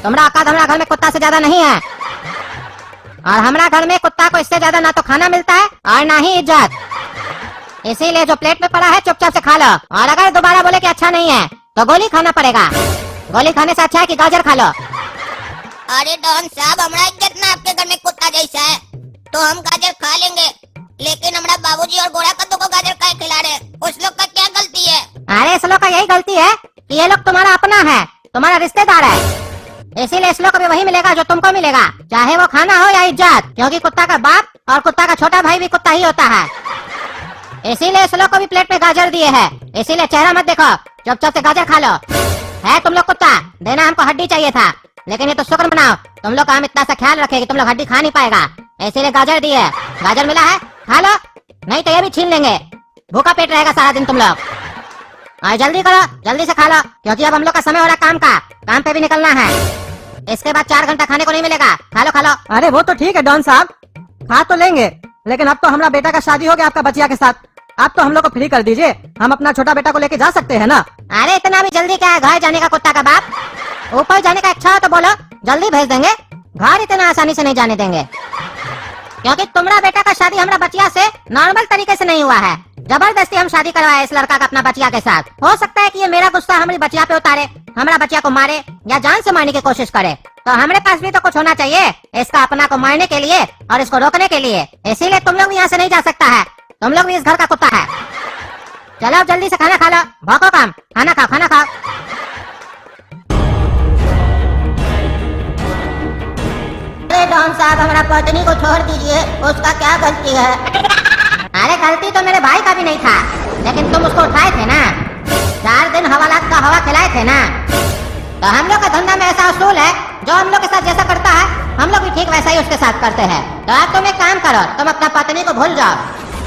तुम्हारा औकात हमारा घर में कुत्ता से ज्यादा नहीं है, और हमारा घर में कुत्ता को इससे ज्यादा ना तो खाना मिलता है और ना ही इज्जत। इसीलिए जो प्लेट में पड़ा है चुपचाप से खा लो, और अगर दोबारा बोले कि अच्छा नहीं है तो गोली खाना पड़ेगा। गोली खाने से अच्छा है कि गाजर खा लो। अरे डॉन साहब, हमारा इज्जत ना आपके घर में कुत्ता जैसा है, तो हम गाजर खा लेंगे, लेकिन हमारा बाबूजी और गोरा कद्दू को गाजर काहे खिला रहे? उस लोग का क्या गलती है? अरे इस लोग का यही गलती है कि ये लोग तुम्हारा अपना है, तुम्हारा रिश्तेदार है, इसीलिए इस लोग को भी वही मिलेगा जो तुमको मिलेगा, चाहे वो खाना हो या इज्जत, क्योंकि कुत्ता का बाप और कुत्ता का छोटा भाई भी कुत्ता ही होता है। इसीलिए इस लोग को भी प्लेट में गाजर दिए है, इसीलिए चेहरा मत देखो, चुपचाप से गाजर खा लो। है तुम लोग कुत्ता, देना हमको हड्डी चाहिए था, लेकिन ये तो शुक्र मनाओ तुम लोग का हम इतना सा ख्याल रखे कि तुम लोग हड्डी खा नहीं पाएगा, इसीलिए गाजर दिए। गाजर मिला है, खा लो, नहीं तो ये भी छीन लेंगे। भूखा पेट रहेगा सारा दिन तुम लोग। और जल्दी करो, जल्दी से खा लो, क्योंकि अब हम लोग का समय हो रहा काम का, काम पे भी निकलना है। इसके बाद 4 घंटा खाने को नहीं मिलेगा। खा लो खा लो। अरे वो तो ठीक है डॉन साहब, खा तो लेंगे, लेकिन अब तो हमारा बेटा का शादी हो गया आपका बच्चिया के साथ, आप तो हम लोग को फ्री कर दीजिए, हम अपना छोटा बेटा को लेके जा सकते हैं ना। अरे इतना भी जल्दी क्या है घर जाने का कुत्ता का बाप? ऊपर जाने का इच्छा हो तो बोलो, जल्दी भेज देंगे। घर इतना आसानी से नहीं जाने देंगे, क्योंकि तुम्हारा बेटा का शादी हमारा बचिया से नॉर्मल तरीके से नहीं हुआ है। जबरदस्ती हम शादी करवाए इस लड़का का अपना बचिया के साथ। हो सकता है कि ये मेरा गुस्सा हमारी बचिया पे उतारे, हमारा बचिया को मारे या जान से मारने की कोशिश करे। तो हमारे पास भी तो कुछ होना चाहिए इसका अपना को मारने के लिए और इसको रोकने के लिए। इसीलिए तुम लोग भी यहाँ से नहीं जा सकता है, तुम लोग भी इस घर का कुत्ता है। चलो जल्दी से खाना खा लो, भौंको काम, खाना खाओ खाना खाओ। अरे डॉन साहब, हमारा पत्नी को छोड़ दीजिए, उसका क्या गलती है? अरे गलती तो मेरे भाई का भी नहीं था, लेकिन तुम उसको उठाए थे ना, 4 दिन हवालात का हवा खिलाए थे ना। तो हम लोग का धंधा में ऐसा असूल है, जो हम लोग के साथ जैसा करता है हम लोग भी ठीक वैसा ही उसके साथ करते हैं। तो अब तुम एक काम करो, तुम अपना पत्नी को भूल जाओ,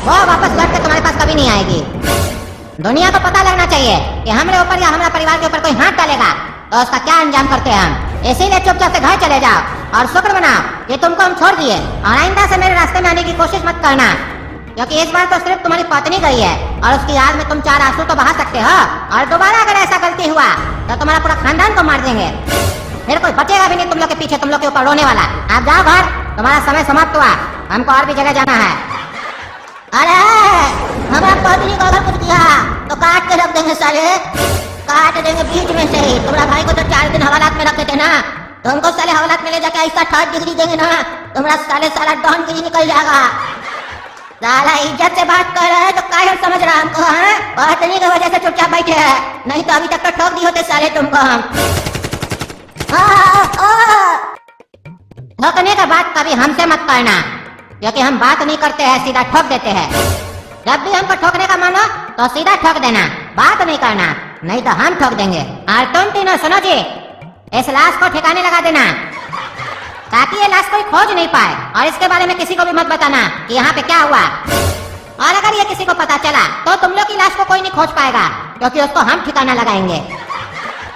वो वापस लौट के तुम्हारे पास कभी नहीं आएगी। दुनिया को पता लगना चाहिए कि हमारे ऊपर या हमारे परिवार के ऊपर कोई हाथ डालेगा तो उसका क्या अंजाम करते हैं हम। इसीलिए चुपचाप से घर चले जाओ और शुक्र मनाओ कि तुमको हम छोड़ दिए, और आइंदा से मेरे रास्ते में आने की कोशिश मत करना, क्योंकि इस बार तो सिर्फ तुम्हारी पत्नी गई है और उसकी याद में तुम 4 आंसू तो बहा सकते हो। और दोबारा अगर ऐसा गलती हुआ तो तुम्हारा पूरा खानदान को मार देंगे, फिर कोई बचेगा भी नहीं तुम लोग के पीछे, तुम लोग के ऊपर रोने वाला। आप जाओ घर, तुम्हारा समय समाप्त हुआ, हमको और भी जगह जाना है। अरे हमारा पत्नी को अगर कुछ किया तो काट के रख देंगे साले, काट देंगे बीच में से ही। तुम्हारा भाई को तो 4 दिन हवालात में रखे थे ना, तुमको साले हवालात में ले जाके ऐसा 60 डिग्री देंगे ना, तुम्हारा साले सारा डॉन गिरी निकल जाएगा। साला इज्जत से बात कर रहा है तो काहे समझ रहा हमको? पत्नी की वजह से चुपचाप बैठे है, नहीं तो अभी तक तो ठोक दी होते साले तुमको हम। ठोकने का बात कभी हमसे मत करना, क्योंकि हम बात नहीं करते हैं, सीधा ठोक देते हैं। जब भी हमको ठोकने का मानो तो सीधा ठोक देना, बात नहीं करना, नहीं तो हम ठोक देंगे। और तुम तीनों सुनो जी, इस लाश को ठिकाने लगा देना ताकि ये लाश कोई खोज नहीं पाए, और इसके बारे में किसी को भी मत बताना कि यहाँ पे क्या हुआ। और अगर ये किसी को पता चला तो तुम लोग की लाश को कोई नहीं खोज पाएगा, क्योंकि उसको हम ठिकाना लगाएंगे।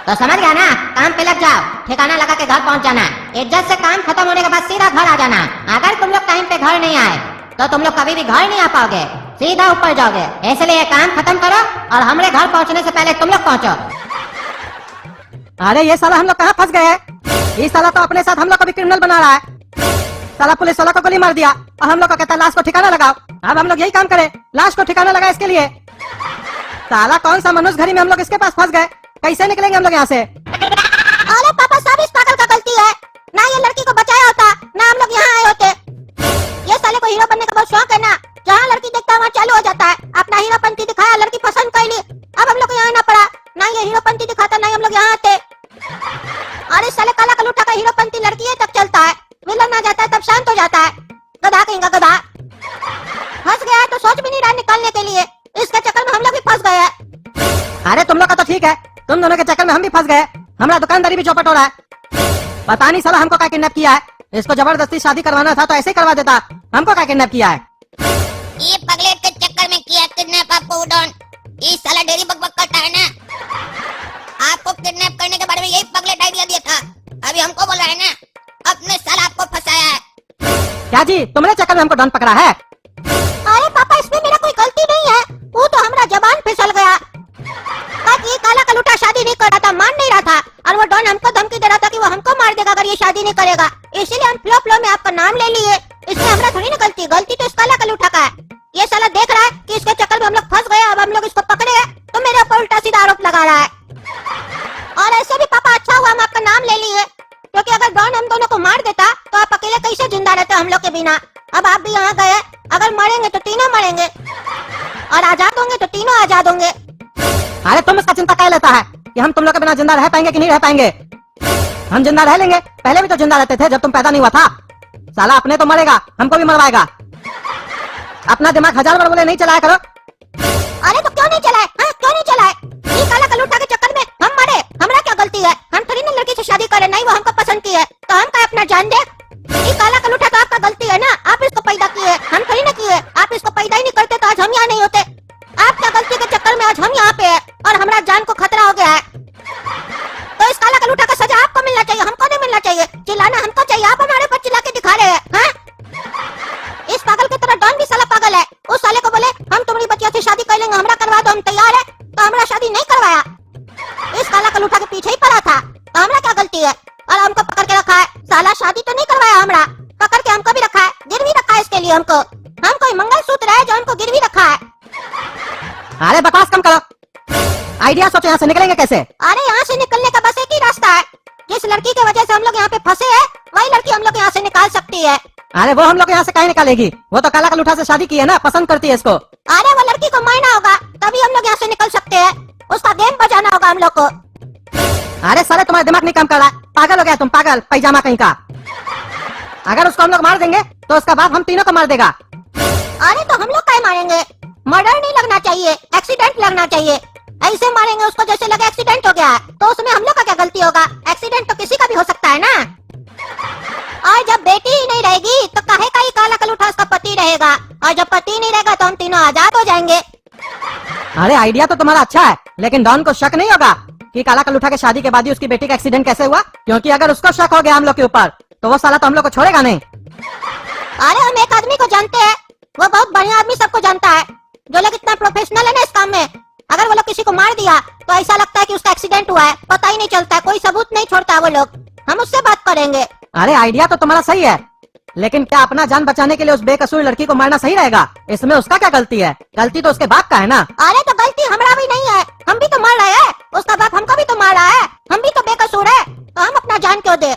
तो समझ गया ना, काम पे लग जाओ, ठिकाना लगा के घर पहुंच जाना। इज्जत से काम खत्म होने के बाद सीधा घर आ जाना। अगर तुम लोग टाइम पे घर नहीं आए तो तुम लोग कभी भी घर नहीं आ पाओगे, सीधा ऊपर जाओगे। इसलिए काम खत्म करो और हमारे घर पहुंचने से पहले तुम लोग पहुंचो। अरे ये साला हम लोग कहाँ फंस गए हैं? ये साला तो अपने साथ हम लोग को भी क्रिमिनल बना रहा है। साला पुलिस वाला को गोली मार दिया और हम लोग को कहता है लाश को ठिकाना लगाओ। अब हम लोग यही काम करें, लाश को ठिकाना लगा इसके लिए। साला कौन सा मनुष्य घड़ी में हम लोग इसके पास फंस गए, कैसे निकलेंगे हम लोग यहाँ से? अरे पापा, सब इस पागल का गलती है ना, ये लड़की को बचाया होता ना हम लोग यहाँ आए होते। ये साले को हीरो बनने का बहुत शौक है ना, जहाँ लड़की देखता है वहाँ चालू हो जाता है। अपना हीरोपंती दिखाया, लड़की पसंद कर ली, अब हम लोग को यहाँ आना पड़ा। ना ये हीरोपंती दिखाता ना हम लोग यहाँ आते। अरे साले काला कलूठा का हीरोपंती लड़की तब चलता है, विलन आ जाता है तब शांत हो जाता है। गधा कहेंगे गधा, फंस गया है तो सोच भी नहीं रहा निकलने के लिए, इसके चक्कर में हम लोग भी फंस गए हैं। अरे तुम लोग का तो ठीक है, तुम दोनों के चक्कर में हम भी फंस गए, हमारा दुकानदारी भी चौपट हो रहा है। पता नहीं साला हमको क्या किडनैप किया है, इसको जबरदस्ती शादी करवाना था तो ऐसे ही करवा देता, हमको क्या किडनैप किया है? ये पगले के चक्कर में किया किडनैप आपको उड़न, ये साला डेरी बकबक करता है ना। आपको किडनैप करने के बारे में यही पगलेट आइडिया दिया था, अभी हमको बोल रहा है ना, अपने साला आपको फंसाया है। क्या जी, तुम्हारे चक्कर में हमको डॉन पकड़ा है? अरे पापा, इसमें मेरा कोई गलती नहीं है, वो तो हमारा जबान फिसल गया। ये काला कलूटा शादी नहीं कर रहा था, मान नहीं रहा था, और वो डॉन हमको धमकी दे रहा था कि वो हमको मार देगा अगर ये शादी नहीं करेगा, इसीलिए हम फ्लो फ्लो में आपका नाम ले लिए। इसमें हमारा थोड़ी ना गलती, गलती तो इस काला कलूटा का है। ये साला देख रहा है कि इसके चक्कर में हम लोग फंस गए, अब हम लोग इसको पकड़े हैं तो मेरे ऊपर उल्टा सीधा आरोप लगा रहा है। और ऐसे भी पापा अच्छा हुआ हम आपका नाम ले लिए, क्योंकि अगर डॉन हम दोनों को मार देता तो आप अकेले कैसे जिंदा रहते हम लोग के बिना। अब आप भी यहाँ गए, अगर मरेंगे तो तीनों मरेंगे, और आजाद होंगे तो तीनों आजाद होंगे। अरे तुम इसका चिंता क्या लेता है कि हम तुम लोग के बिना जिंदा रह पाएंगे कि नहीं रह पाएंगे? हम जिंदा रह लेंगे, पहले भी तो जिंदा रहते थे जब तुम पैदा नहीं हुआ था। साला अपने तो मरेगा, हमको भी मरवाएगा। अपना दिमाग 1000 बार बोले नहीं चलाया करो। अरे तो क्यों नहीं चलाए? हाँ, क्यों नहीं चलाए? ये काला कलूटा के चक्कर में हम मरे, हमारा क्या गलती है? हम थोड़ी ना लड़की से शादी करे, नहीं वो हमको पसंद की है तो हम क्या अपना जान दे? ये काला कलूटा तो आपका गलती है ना, आप इसको पैदा किए, हम थोड़ी ना किए। आप इसको पैदा ही नहीं करते तो आज हम यहाँ नहीं होते। आपका गलती के चक्कर में आज हम यहाँ पे है और हमारा जान को खतरा हो गया है। तो इस काला कलूटा का सजा आपको मिलना चाहिए, हमको नहीं मिलना चाहिए। चिल्लाना हमको चाहिए, आप हमारे पर चिल्ला के दिखा रहे हैं। हाँ? इस पागल की तरह डॉन भी साला पागल है, उस साले को बोले हम तुम्हारी बच्चियों से शादी लिए हमको? हम कोई मंगलसूत्र है जो हमको गिरवी रखा है? अरे बकवास कम करो, आइडिया सोचो, यहाँ से निकलेंगे कैसे? अरे यहाँ से निकलने का बस एक ही रास्ता है। जिस लड़की की वजह से हम लोग यहाँ पे फंसे हैं, वही लड़की हम लोग यहाँ से निकाल सकती है। अरे वो हम लोग यहाँ से कहीं निकालेगी? वो तो काला कलूठा से शादी की है ना, पसंद करती है इसको। अरे वो लड़की को मारना होगा, तभी हम लोग यहाँ से निकल सकते हैं। उसका गेम बजाना होगा हम लोग को। अरे साले तुम्हारा दिमाग नहीं काम कर रहा, पागल हो गया तुम, पागल पैजामा कहीं का। अगर उसको हम लोग मार देंगे तो उसका बाप हम तीनों को मार देगा। अरे तो हम लोग क्या मारेंगे? मर्डर नहीं लगना चाहिए, एक्सीडेंट लगना चाहिए। ऐसे मारेंगे उसको जैसे लगे एक्सीडेंट हो गया है, तो उसमें हम लोग का क्या गलती होगा? एक्सीडेंट तो किसी का भी हो सकता है ना। और जब बेटी ही नहीं रहेगी तो काहे का ही काला कलूठा उसका पति रहेगा, और जब पति नहीं रहेगा तो हम तीनों आजाद हो जाएंगे। अरे आइडिया तो तुम्हारा अच्छा है, लेकिन डॉन को शक नहीं होगा कि काला कलूठा के शादी के बाद ही उसकी बेटी का एक्सीडेंट कैसे हुआ? क्योंकि अगर उसको शक हो गया हम लोग के ऊपर तो वो साला तो हम लोग को छोड़ेगा नहीं। अरे हम एक आदमी को जानते हैं, वो बहुत बढ़िया आदमी सबको जानता है, जो लोग इतना प्रोफेशनल है ना इस काम में। अगर वो लोग किसी को मार दिया तो ऐसा लगता है कि उसका एक्सीडेंट हुआ है, पता ही नहीं चलता है, कोई सबूत नहीं छोड़ता वो लोग। हम उससे बात करेंगे। अरे आइडिया तो तुम्हारा सही है, लेकिन क्या अपना जान बचाने के लिए उस बेकसूर लड़की को मारना सही रहेगा? इसमें उसका क्या गलती है? गलती तो उसके बाप का है ना। अरे तो गलती हमारा भी नहीं है, हम भी तो मार रहे हैं, उसका बाप हमको भी तो मार रहा है, हम भी तो बेकसूर है, तो हम अपना जान क्यों दे?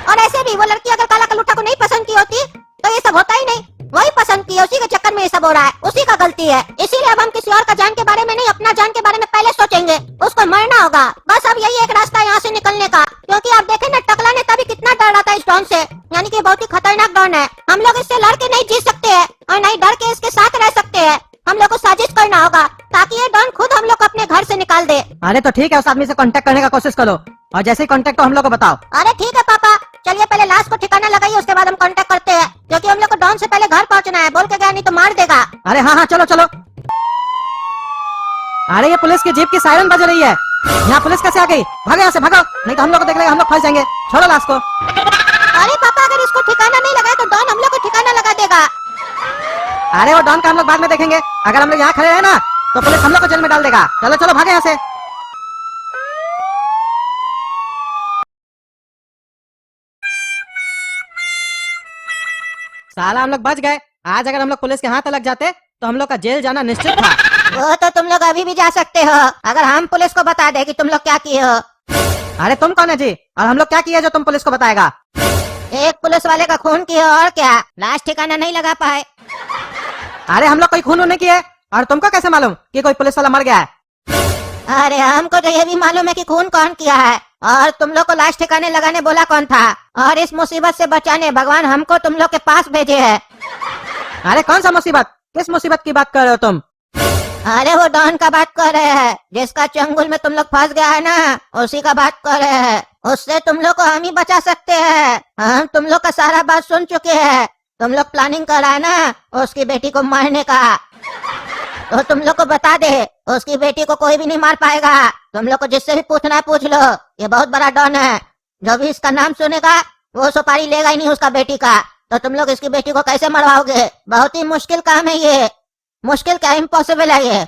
और ऐसे भी वो लड़की अगर काला कलूठा को नहीं पसंद की होती तो ये सब होता ही नहीं। वही पसंद की है, उसी के चक्कर में ये सब हो रहा है, उसी का गलती है। इसीलिए अब हम किसी और का जान के बारे में नहीं, अपना जान के बारे में पहले सोचेंगे। उसको मरना होगा, बस अब यही एक रास्ता है यहाँ से निकलने का। क्योंकि आप देखें ना, टकला ने तभी कितना डर रहा था इस डॉन से, यानी कि बहुत ही खतरनाक डॉन है। हम लोग इससे लड़ के नहीं जीत सकते हैं और नहीं डर के इसके साथ रह सकते हैं। हम लोग को साजिश करना होगा ताकि ये डॉन खुद हम लोग को अपने घर से निकाल दे। अरे तो ठीक है, उस आदमी से कांटेक्ट करने का कोशिश करो, और जैसे ही कांटेक्ट हो हम लोग को बताओ। अरे ठीक है पापा, चलिए पहले लाश को ठिकाना लगाइए, उसके बाद हम कांटेक्ट करते हैं, क्योंकि हम लोग को डॉन से पहले घर पहुंचना है। बोल के गया नहीं तो मार देगा। अरे हाँ हाँ चलो चलो। अरे ये पुलिस की जीप की सायरन बज रही है, यहाँ पुलिस कैसे आ गई? भागो यहाँ से, भागो, नहीं तो हम लोग को देख लेगा, हम लोग फंस जाएंगे। छोड़ो लाश को। अरे पापा, अगर इसको ठिकाना नहीं लगाए तो डॉन हम लोग को ठिकाना लगा देगा। अरे वो डॉन का हम लोग बाद में देखेंगे, अगर हम लोग यहाँ खड़े रहे ना तो पुलिस हम लोग को जेल में डाल देगा। चलो चलो भागे यहाँ से। साला हम लोग बच गए। आज अगर हम लोग पुलिस के हाथ लग जाते तो हम लोग का जेल जाना निश्चित था। वो तो तुम लोग अभी भी जा सकते हो, अगर हम पुलिस को बता दे कि तुम लोग क्या किए हो। अरे तुम कौन है जी, और हम लोग क्या किए जो तुम पुलिस को बताएगा? एक पुलिस वाले का खून किया और क्या, लाश ठिकाना नहीं लगा पाए। अरे हम लोग कोई खून नहीं किए, और तुमको कैसे मालूम कि कोई पुलिस वाला मर गया है? अरे हमको तो ये भी मालूम है कि खून कौन किया है, और तुम लोग को लाश ठिकाने लगाने बोला कौन था, और इस मुसीबत से बचाने भगवान हमको तुम लोग के पास भेजे है। अरे कौन सा मुसीबत? किस मुसीबत की बात कर रहे हो तुम? अरे वो डॉन का बात कर रहे हैं, जिसका चंगुल में तुम लोग फंस गया है ना, उसी का बात कर रहे हैं। उससे तुम लोग को हम ही बचा सकते हैं। हम तुम लोग का सारा बात सुन चुके हैं। तुम लोग प्लानिंग कर रहा है ना उसकी बेटी को मारने का, तो तुम लोग को बता दे, उसकी बेटी को कोई भी नहीं मार पाएगा। तुम लोग को जिससे भी पूछना है पूछ लो, ये बहुत बड़ा डॉन है। जो भी इसका नाम सुनेगा वो सुपारी लेगा ही नहीं उसका बेटी का। तो तुम लोग इसकी बेटी को कैसे मरवाओगे? बहुत ही मुश्किल काम है ये, मुश्किल क्या, इम्पॉसिबल है ये।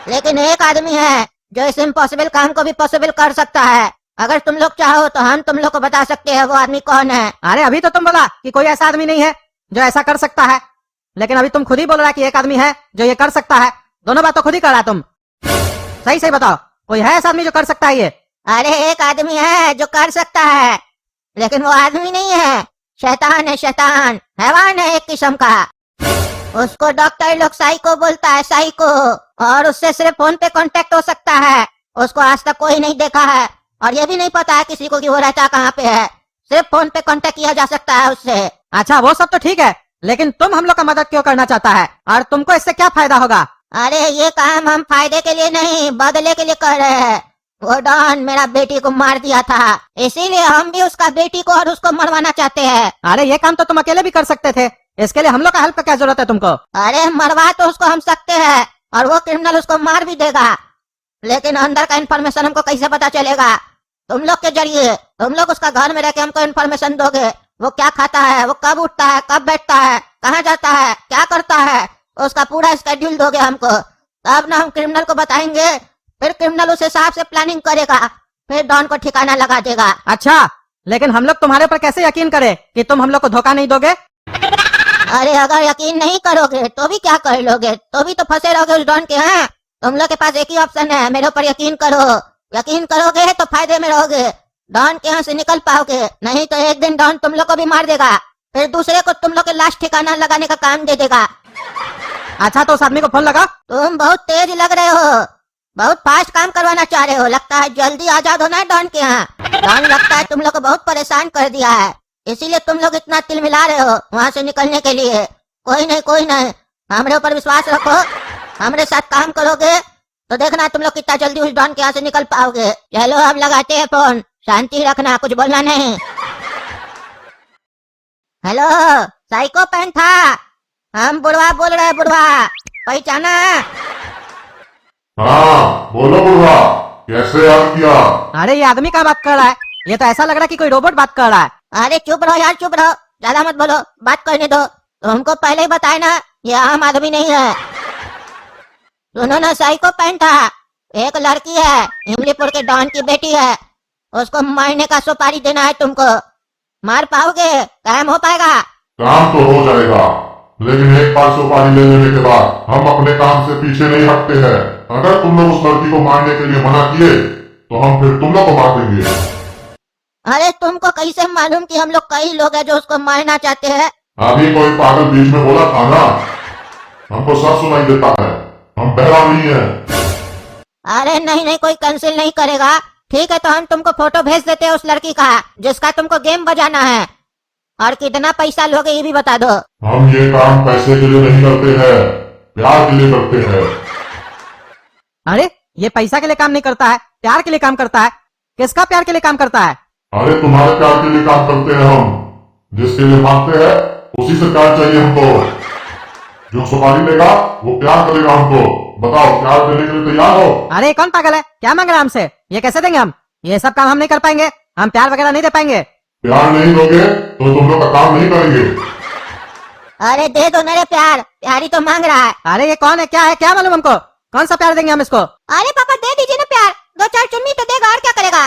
लेकिन एक आदमी है जो इस इम्पॉसिबल काम को भी पॉसिबल कर सकता है। अगर तुम लोग चाहो तो हम तुम लोग को बता सकते हैं वो आदमी कौन है। अरे अभी तो तुम बोला कि कोई ऐसा आदमी नहीं है जो ऐसा कर सकता है, लेकिन अभी तुम खुद ही बोल रहा है कि एक आदमी है जो ये कर सकता है। दोनों बात तो खुद ही कर रहा तुम। सही सही बताओ, कोई है ऐसा आदमी जो कर सकता है ये? अरे एक आदमी है जो कर सकता है, लेकिन वो आदमी नहीं है, शैतान है, शैतान, हैवान है एक किस्म का। उसको डॉक्टर लोग साइको बोलता है, साइको, और उससे सिर्फ फोन पे कांटेक्ट हो सकता है। उसको आज तक कोई नहीं देखा है, और ये भी नहीं पता है किसी को कि वो रहता कहाँ पे है। सिर्फ फोन पे कांटेक्ट किया जा सकता है उससे। अच्छा वो सब तो ठीक है, लेकिन तुम हम लोग का मदद क्यों करना चाहता है, और तुमको इससे क्या फायदा होगा? अरे ये काम हम फायदे के लिए नहीं, बदले के लिए कर रहे हैं। वो डॉन मेरा बेटी को मार दिया था, इसीलिए हम भी उसका बेटी को और उसको मरवाना चाहते हैं। अरे ये काम तो तुम अकेले भी कर सकते थे, इसके लिए हम लोग का हेल्प का क्या जरूरत है तुमको? अरे मरवा तो उसको हम सकते हैं, और वो क्रिमिनल उसको मार भी देगा, लेकिन अंदर का इन्फॉर्मेशन हमको कैसे पता चलेगा? तुम लोग के जरिए। तुम लोग उसका घर में रह के हमको इन्फॉर्मेशन दोगे, वो क्या खाता है, वो कब उठता है, कब बैठता है, कहाँ जाता है, क्या करता है, उसका पूरा स्केड्यूल दोगे हमको, तब ना हम क्रिमिनल को बताएंगे। फिर क्रिमिनल उस हिसाब से प्लानिंग करेगा, फिर डॉन को ठिकाना लगा देगा। अच्छा, लेकिन हम लोग तुम्हारे ऊपर कैसे यकीन करें कि तुम हम लोग को धोखा नहीं दोगे? अरे अगर यकीन नहीं करोगे तो भी क्या कर लोगे, तो भी तो फंसे रहोगे उस डॉन के यहाँ। तुम लोग के पास एक ही ऑप्शन है, मेरे ऊपर यकीन करो। यकीन करोगे तो फायदे में रहोगे, डॉन के यहाँ से निकल पाओगे, नहीं तो एक दिन डॉन तुम लोग को भी मार देगा, फिर दूसरे को तुम लोग के लाश ठिकाना लगाने का काम दे देगा। अच्छा तो उस आदमी को फोन लगा। तुम बहुत तेज लग रहे हो, बहुत फास्ट काम करवाना चाह रहे हो, लगता है जल्दी आजाद होना है डॉन के यहाँ। डॉन लगता है तुम लोग को बहुत परेशान कर दिया है, इसीलिए तुम लोग इतना तिलमिला रहे हो वहाँ से निकलने के लिए। कोई नहीं, हमारे ऊपर विश्वास रखो, हमारे साथ काम करोगे तो देखना तुम लोग कितना जल्दी उस डॉन के यहाँ से निकल पाओगे। चलो अब लगाते हैं फोन, शांति रखना, कुछ बोलना नहीं। हेलो साइको पैन था, हम बुढ़वा बोल रहे हैं, बुढ़वा पहचाना? हाँ बोलो बुढ़वा, कैसे याद किया? अरे ये आदमी क्या बात कर रहा है, ये तो ऐसा लग रहा है कि कोई रोबोट बात कर रहा है। अरे चुप रहो यार, चुप रहो, ज्यादा मत बोलो, बात करने दो। तुमको पहले ही बताया ना, ये आम आदमी नहीं है। सुनो ना, साइको पैन था, एक लड़की है, इमलीपुर के डॉन की बेटी है, उसको मारने का सुपारी देना है तुमको। मार पाओगे? काम हो पाएगा? काम तो हो जाएगा, लेकिन एक बार सुपारी ले लेने के बाद हम अपने काम से पीछे नहीं हटते हैं। अगर तुम लोग उस लड़की को मारने के लिए मना किए तो हम फिर तुम लोग को मार देंगे। अरे तुमको कैसे मालूम कि हम लोग कई लोग हैं जो उसको मारना चाहते हैं? अभी कोई पागल बीच में बोला था ना, हमको सब सुनाई देता है, हम बहरा नहीं है। अरे नहीं, कोई कैंसिल नहीं करेगा। ठीक है तो हम तुमको फोटो भेज देते हैं उस लड़की का जिसका तुमको गेम बजाना है, और कितना पैसा लोगे ये भी बता दो। हम ये काम पैसे के लिए नहीं करते हैं, प्यार के लिए करते हैं। अरे ये पैसा के लिए काम नहीं करता है, प्यार के लिए काम करता है। किसका प्यार के लिए काम करता है? अरे तुम्हारे प्यार के लिए काम करते हैं हम, जिसके लिए मांगते हैं उसी से प्यार चाहिए हमको। जो सुपारी देगा वो प्यार करेगा हमको। बताओ, प्यार देने के लिए तैयार हो? अरे कौन पागल है, क्या मांग रहा है हमसे? ये कैसे देंगे हम? ये सब काम हम नहीं कर पाएंगे, हम प्यार वगैरह नहीं दे पाएंगे। प्यार नहीं दोगे तो तुम लोग का काम नहीं करेंगे। अरे दे दो मेरे प्यार, प्यारी तो मांग रहा है। अरे ये कौन है, क्या है, क्या मालूम हमको? कौन सा प्यार देंगे हम इसको? अरे पापा दे दीजिए ना प्यार, 2-4 चुम्मी तो देगा, और क्या करेगा?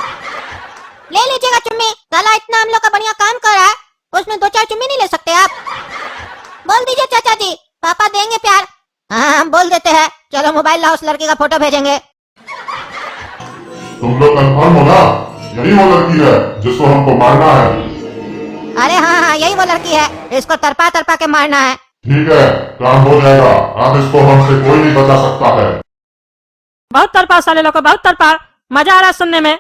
ले लीजिएगा चुम्मी, साला इतना हम लोग का बढ़िया काम कर रहा है, उसमें 2-4 चुम्मी नहीं ले सकते आप? बोल दीजिए चाचा जी, पापा देंगे प्यार। हाँ हम बोल देते हैं, चलो मोबाइल लाओ, उस लड़की का फोटो भेजेंगे। तुम लोग कंफर्म हो ना, यही वो लड़की है जिसको हमको मारना है? अरे हाँ यही वो लड़की है, इसको तरपा तरपा के मारना है। ठीक है, काम हो जाएगा, अब इसको हमसे कोई नहीं बचा सकता है। बहुत तरपा साले लोग को, बहुत तरपा, मजा आ रहा है सुनने में।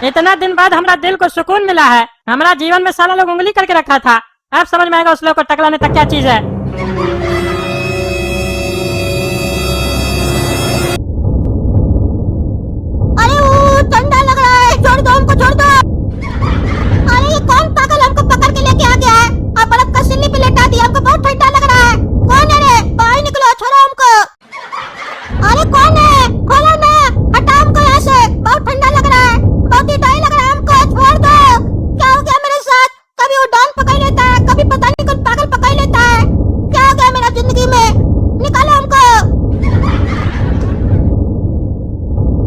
इतना दिन बाद हमारा दिल को सुकून मिला है। हमारा जीवन में साला लोग उंगली करके रखा था, अब समझ में आएगा उस लोग को टकलाने तक क्या चीज है। अरे वो ठंडा लग रहा है, छोड़ दो हमको, छोड़ दो। अरे ये कौन पागल हमको पकड़ के लेके आ गया है और बर्फ का सिल्ली पे लेटा दिया, हमको बहुत ठंडा लग रहा है। कौन है रे? बाहर निकलो, छोड़ो हमको। अरे कौन है? खोलो ना, हटाओ हमको यहाँ से, बहुत ठंडा लग रहा है, बहुत ही डर लग रहा है हमको, छोड़ दो। क्या हो गया मेरे साथ? कभी वो डॉन पकड़ लेता है, कभी पता नहीं कौन पागल पकड़ लेता है, क्या हो गया मेरा जिंदगी में? निकालो हमको।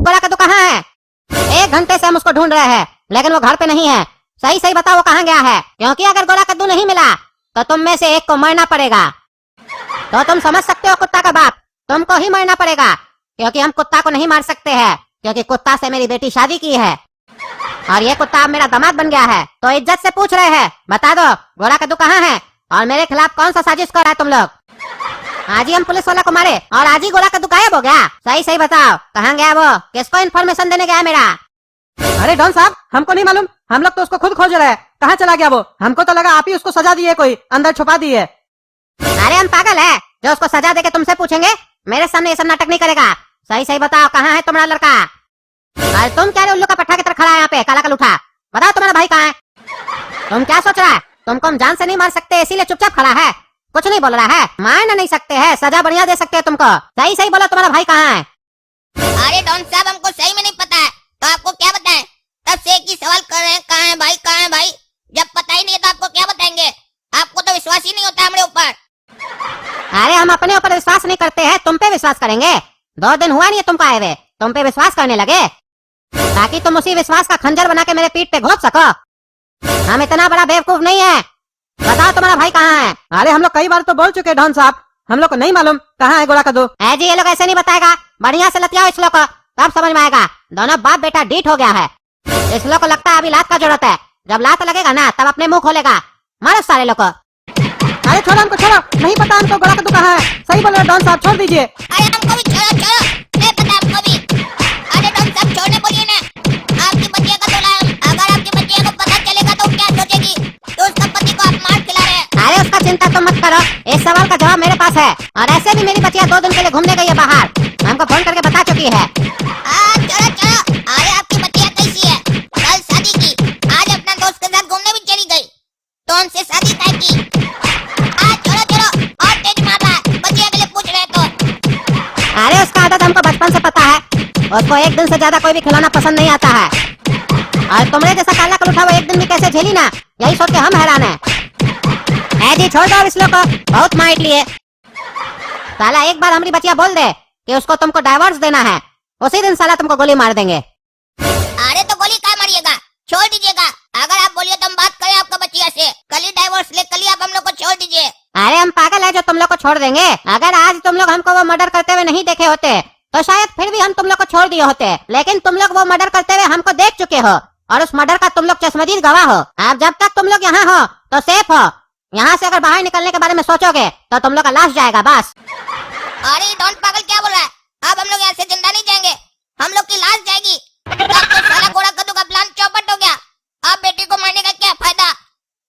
गोरा कद्दू कहाँ है? 1 घंटे से हम उसको ढूंढ रहे हैं, लेकिन वो घर पे नहीं है। सही सही बताओ वो कहाँ गया है, क्योंकि अगर गोरा कद्दू नहीं मिला तो तुम में से एक को मरना पड़ेगा। तो तुम समझ सकते हो कुत्ता का बाप, तुमको ही मरना पड़ेगा, क्योंकि हम कुत्ता को नहीं मार सकते हैं, क्योंकि कुत्ता से मेरी बेटी शादी की है और ये कुत्ता अब मेरा दामाद बन गया है। तो इज्जत से पूछ रहे हैं, बता दो गोरा कद्दू कहाँ है और मेरे खिलाफ कौन सा साजिश कर रहा है तुम लोग? आज ही हम पुलिस वाला को मारे और आज ही गोरा कद्दू गायब हो गया। सही सही बताओ कहाँ गया वो, किसको इन्फॉर्मेशन देने गया मेरा? अरे डॉन साहब, हमको नहीं मालूम, हम लोग तो उसको खुद खोज रहे हैं। कहाँ चला गया वो? हमको तो लगा आप ही उसको सजा दिए, कोई अंदर छुपा दिए। अरे हम पागल है जो उसको सजा देके तुमसे पूछेंगे? मेरे सामने ये सब नाटक नहीं करेगा। सही सही बताओ कहाँ है तुम्हारा लड़का? अरे तुम क्या रे उल्लू का पट्टा की तरह खड़ा है यहाँ पे, काला कलूठा? बताओ तुम्हारा भाई कहाँ है? तुम क्या सोच रहा है, तुमको हम जान से नहीं मार सकते इसीलिए चुपचाप खड़ा है, कुछ नहीं बोल रहा है? मार नहीं सकते हैं, सजा बढ़िया दे सकते हैं तुमको। सही सही बोलो तुम्हारा भाई कहाँ है? अरे डॉन साहब हमको सही में नहीं पता है, तो आपको क्या बताएं? तब से एक ही सवाल कर रहे हैं, कहाँ है भाई, कहाँ है भाई? जब पता ही नहीं है तो आपको क्या बताएंगे? आपको तो विश्वास ही नहीं होता हमारे ऊपर। अरे हम अपने ऊपर विश्वास नहीं करते हैं, तुम पे विश्वास करेंगे? 2 दिन हुआ नहीं है तुमको आए हुए, तुम पे विश्वास करने लगे ताकि तुम उसी विश्वास का खंजर बना के मेरे पीठ पे घोंप सको। हम इतना बड़ा बेवकूफ नहीं है। बताओ तुम्हारा भाई कहाँ है? अरे हम लोग कई बार तो बोल चुके डॉन साहब, हम लोग को नहीं मालूम कहाँ है गोरा कद्दू। है जी, ये लोग ऐसे नहीं बताएगा। बढ़िया से लतियाओ इस लोग को, तब समझ में आएगा। दोनों बाप बेटा डीठ हो गया है। इस लोग को लगता है अभी लात का जरूरत है। जब लात लगेगा ना तब अपने मुंह खोलेगा। मारो सारे लोग को। अरे छोड़ो हमको, छोड़ो, नहीं पता हमको गोरा कद्दू कहाँ है। सही बोल रहे हो डॉन साहब, छोड़ दीजिए। अरे हमको भी छोड़ो छोड़ो, नहीं पता हमको भी। अरे तुम सब छोड़ने बोलिए ना। आपकी बच्चिया का तो लाया, अगर आपकी बच्चिया को पता चलेगा तो क्या सोचेगी? तो उसका पति को आप मार खिला रहे हैं। अरे उसका चिंता तुम मत करो, इस सवाल का जवाब मेरे पास है। और ऐसे भी मेरी बच्चिया 2 दिन के लिए घूमने गई है बाहर, हमको फोन करके बता चुकी है। चलो चलो, अरे आपकी बच्चिया कैसी है? कल शादी की, आज अपना दोस्त के साथ घूमने भी चली गई, तो हमसे शादी तय की। चलो चलो, और तेज मार रहा है, बच्चिया के लिए पूछ रहे तो। अरे उसका आदत हमको बचपन से पता है। उसको एक दिन से ज्यादा कोई भी खिलौना पसंद नहीं आता है। और तुमने जैसा काला कल उठा वो एक दिन भी कैसे झेली ना, यही सोच के हम हैरान है जी। छोड़ दो इस लोग को, बहुत माइट लिए। साला एक बार हमारी बच्चिया बोल दे कि उसको तुमको डाइवोर्स देना है, उसी दिन साला तुमको गोली मार देंगे। अरे तो गोली क्या मारिएगा, छोड़ दीजिएगा। अगर आप बोलिए तो हम बात करें आपका बच्चिया से। कल ही डाइवोर्स ले, कल ही आप हम लोग को छोड़ दीजिए। अरे हम पागल है जो तुम लोग को छोड़ देंगे? अगर आज तुम लोग हमको वो मर्डर करते हुए नहीं देखे होते तो शायद फिर भी हम तुम लोग को छोड़ दिए होते। लेकिन तुम लोग वो मर्डर करते हुए हमको देख चुके हो, और उस मर्डर का तुम लोग चश्मदीद गवाह हो। अब जब तक तुम लोग यहाँ हो तो सेफ हो। यहाँ से अगर बाहर निकलने के बारे में सोचोगे तो तुम लोग का लाश जाएगा बस। अरे डॉन पागल क्या बोल रहा है? अब हम लोग यहाँ से जिंदा नहीं जाएंगे, हम लोग की लाश जाएगी। तब तो साला गोरा कद्दू का प्लान चौपट हो गया। अब बेटी को मारने का क्या फायदा?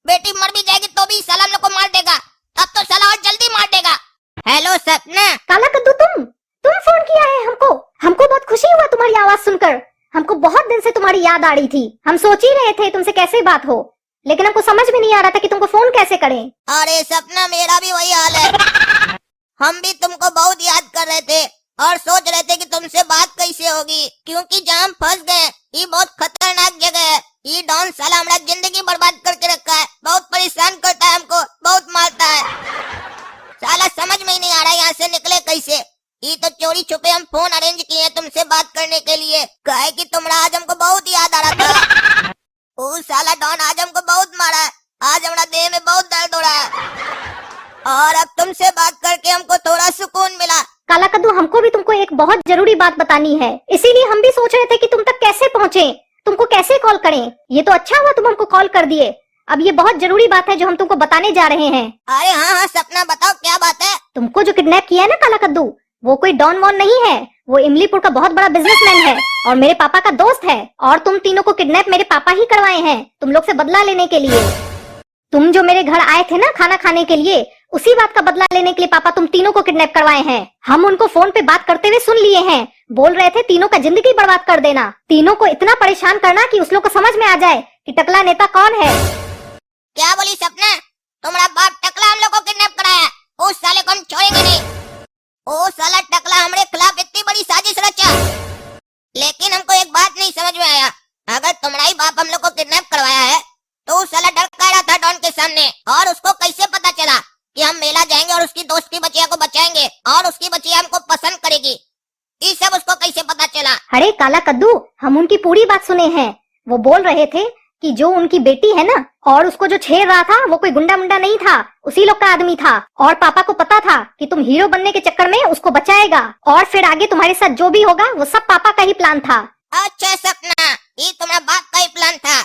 बेटी मर भी जाएगी तो भी साला हम लोग को मार देगा, तब तो साला और जल्दी मार देगा। हेलो सपना। काला कद्दू, तुम फोन किया है हमको। हमको बहुत खुशी हुआ तुम्हारी आवाज सुनकर। हमको बहुत दिन से तुम्हारी याद आ रही थी। हम सोच ही रहे थे तुमसे कैसे बात हो, लेकिन हमको समझ में नहीं आ रहा था कि तुमको फोन कैसे करें। अरे सपना, मेरा भी वही हाल है। हम भी तुमको बहुत याद कर रहे थे और सोच रहे थे कि तुमसे बात कैसे होगी, क्योंकि जहाँ हम फंस गए ये बहुत खतरनाक जगह है। ये डॉन साला हमारा जिंदगी बर्बाद करके रखा है, बहुत परेशान करता है हमको, बहुत मारता है। साला समझ में ही नहीं आ रहा यहाँ से निकले कैसे। ये तो चोरी छुपे हम फोन अरेंज किए हैं तुमसे बात करने के लिए, कहे कि तुम्हारा आज हमको बहुत याद आ रहा था। वो साला डॉन आज हमको बहुत मारा है, आज हमारा देह में बहुत दर्द हो रहा है, और अब तुमसे बात करके हमको थोड़ा सुकून मिला। काला कद्दू, हमको भी तुमको एक बहुत जरूरी बात बतानी है, इसीलिए हम भी सोच रहे थे कि तुम तक कैसे पहुँचे, तुमको कैसे कॉल करें। ये तो अच्छा हुआ तुम हमको कॉल कर दिए। अब ये बहुत जरूरी बात है जो हम तुमको बताने जा रहे हैं। अरे हाँ सपना, बताओ क्या बात है। तुमको जो किडनैप किया है ना काला कद्दू, वो कोई डॉन वॉन नहीं है। वो इमलीपुर का बहुत बड़ा बिजनेसमैन है और मेरे पापा का दोस्त है। और तुम तीनों को किडनैप मेरे पापा ही करवाए हैं तुम लोग से बदला लेने के लिए। तुम जो मेरे घर आए थे ना खाना खाने के लिए, उसी बात का बदला लेने के लिए पापा तुम तीनों को किडनैप करवाए हैं। हम उनको फोन पे बात करते हुए सुन लिए हैं, बोल रहे थे तीनों का जिंदगी बर्बाद कर देना, तीनों को इतना परेशान करना कि उस लोग को समझ में आ जाए कि टकला नेता कौन है। क्या बोली सपना? तुम्हारा बाप टकला हम लोग को किडनैप कराया, उस साले को हम छोड़ेंगे नहीं। ओ साला टकला हमारे खिलाफ इतनी बड़ी साजिश रचा। लेकिन हमको एक बात नहीं समझ में आया, अगर तुम्हारा ही बाप हम लोग को किडनैप करवाया है तो उस साला डर कर रहा था डॉन के सामने, और उसको कैसे पता चला कि हम मेला जाएंगे और उसकी दोस्त की बच्चिया को बचाएंगे और उसकी बच्चिया हमको पसंद करेगी? ये सब उसको कैसे पता चला? अरे काला कद्दू, हम उनकी पूरी बात सुने हैं। वो बोल रहे थे कि जो उनकी बेटी है ना, और उसको जो छेड़ रहा था वो कोई गुंडा मुंडा नहीं था, उसी लोग का आदमी था। और पापा को पता था कि तुम हीरो बनने के चक्कर में उसको बचाएगा, और फिर आगे तुम्हारे साथ जो भी होगा वो सब पापा का ही प्लान था। अच्छा सपना, ये तुम्हारा बाप का ही प्लान था।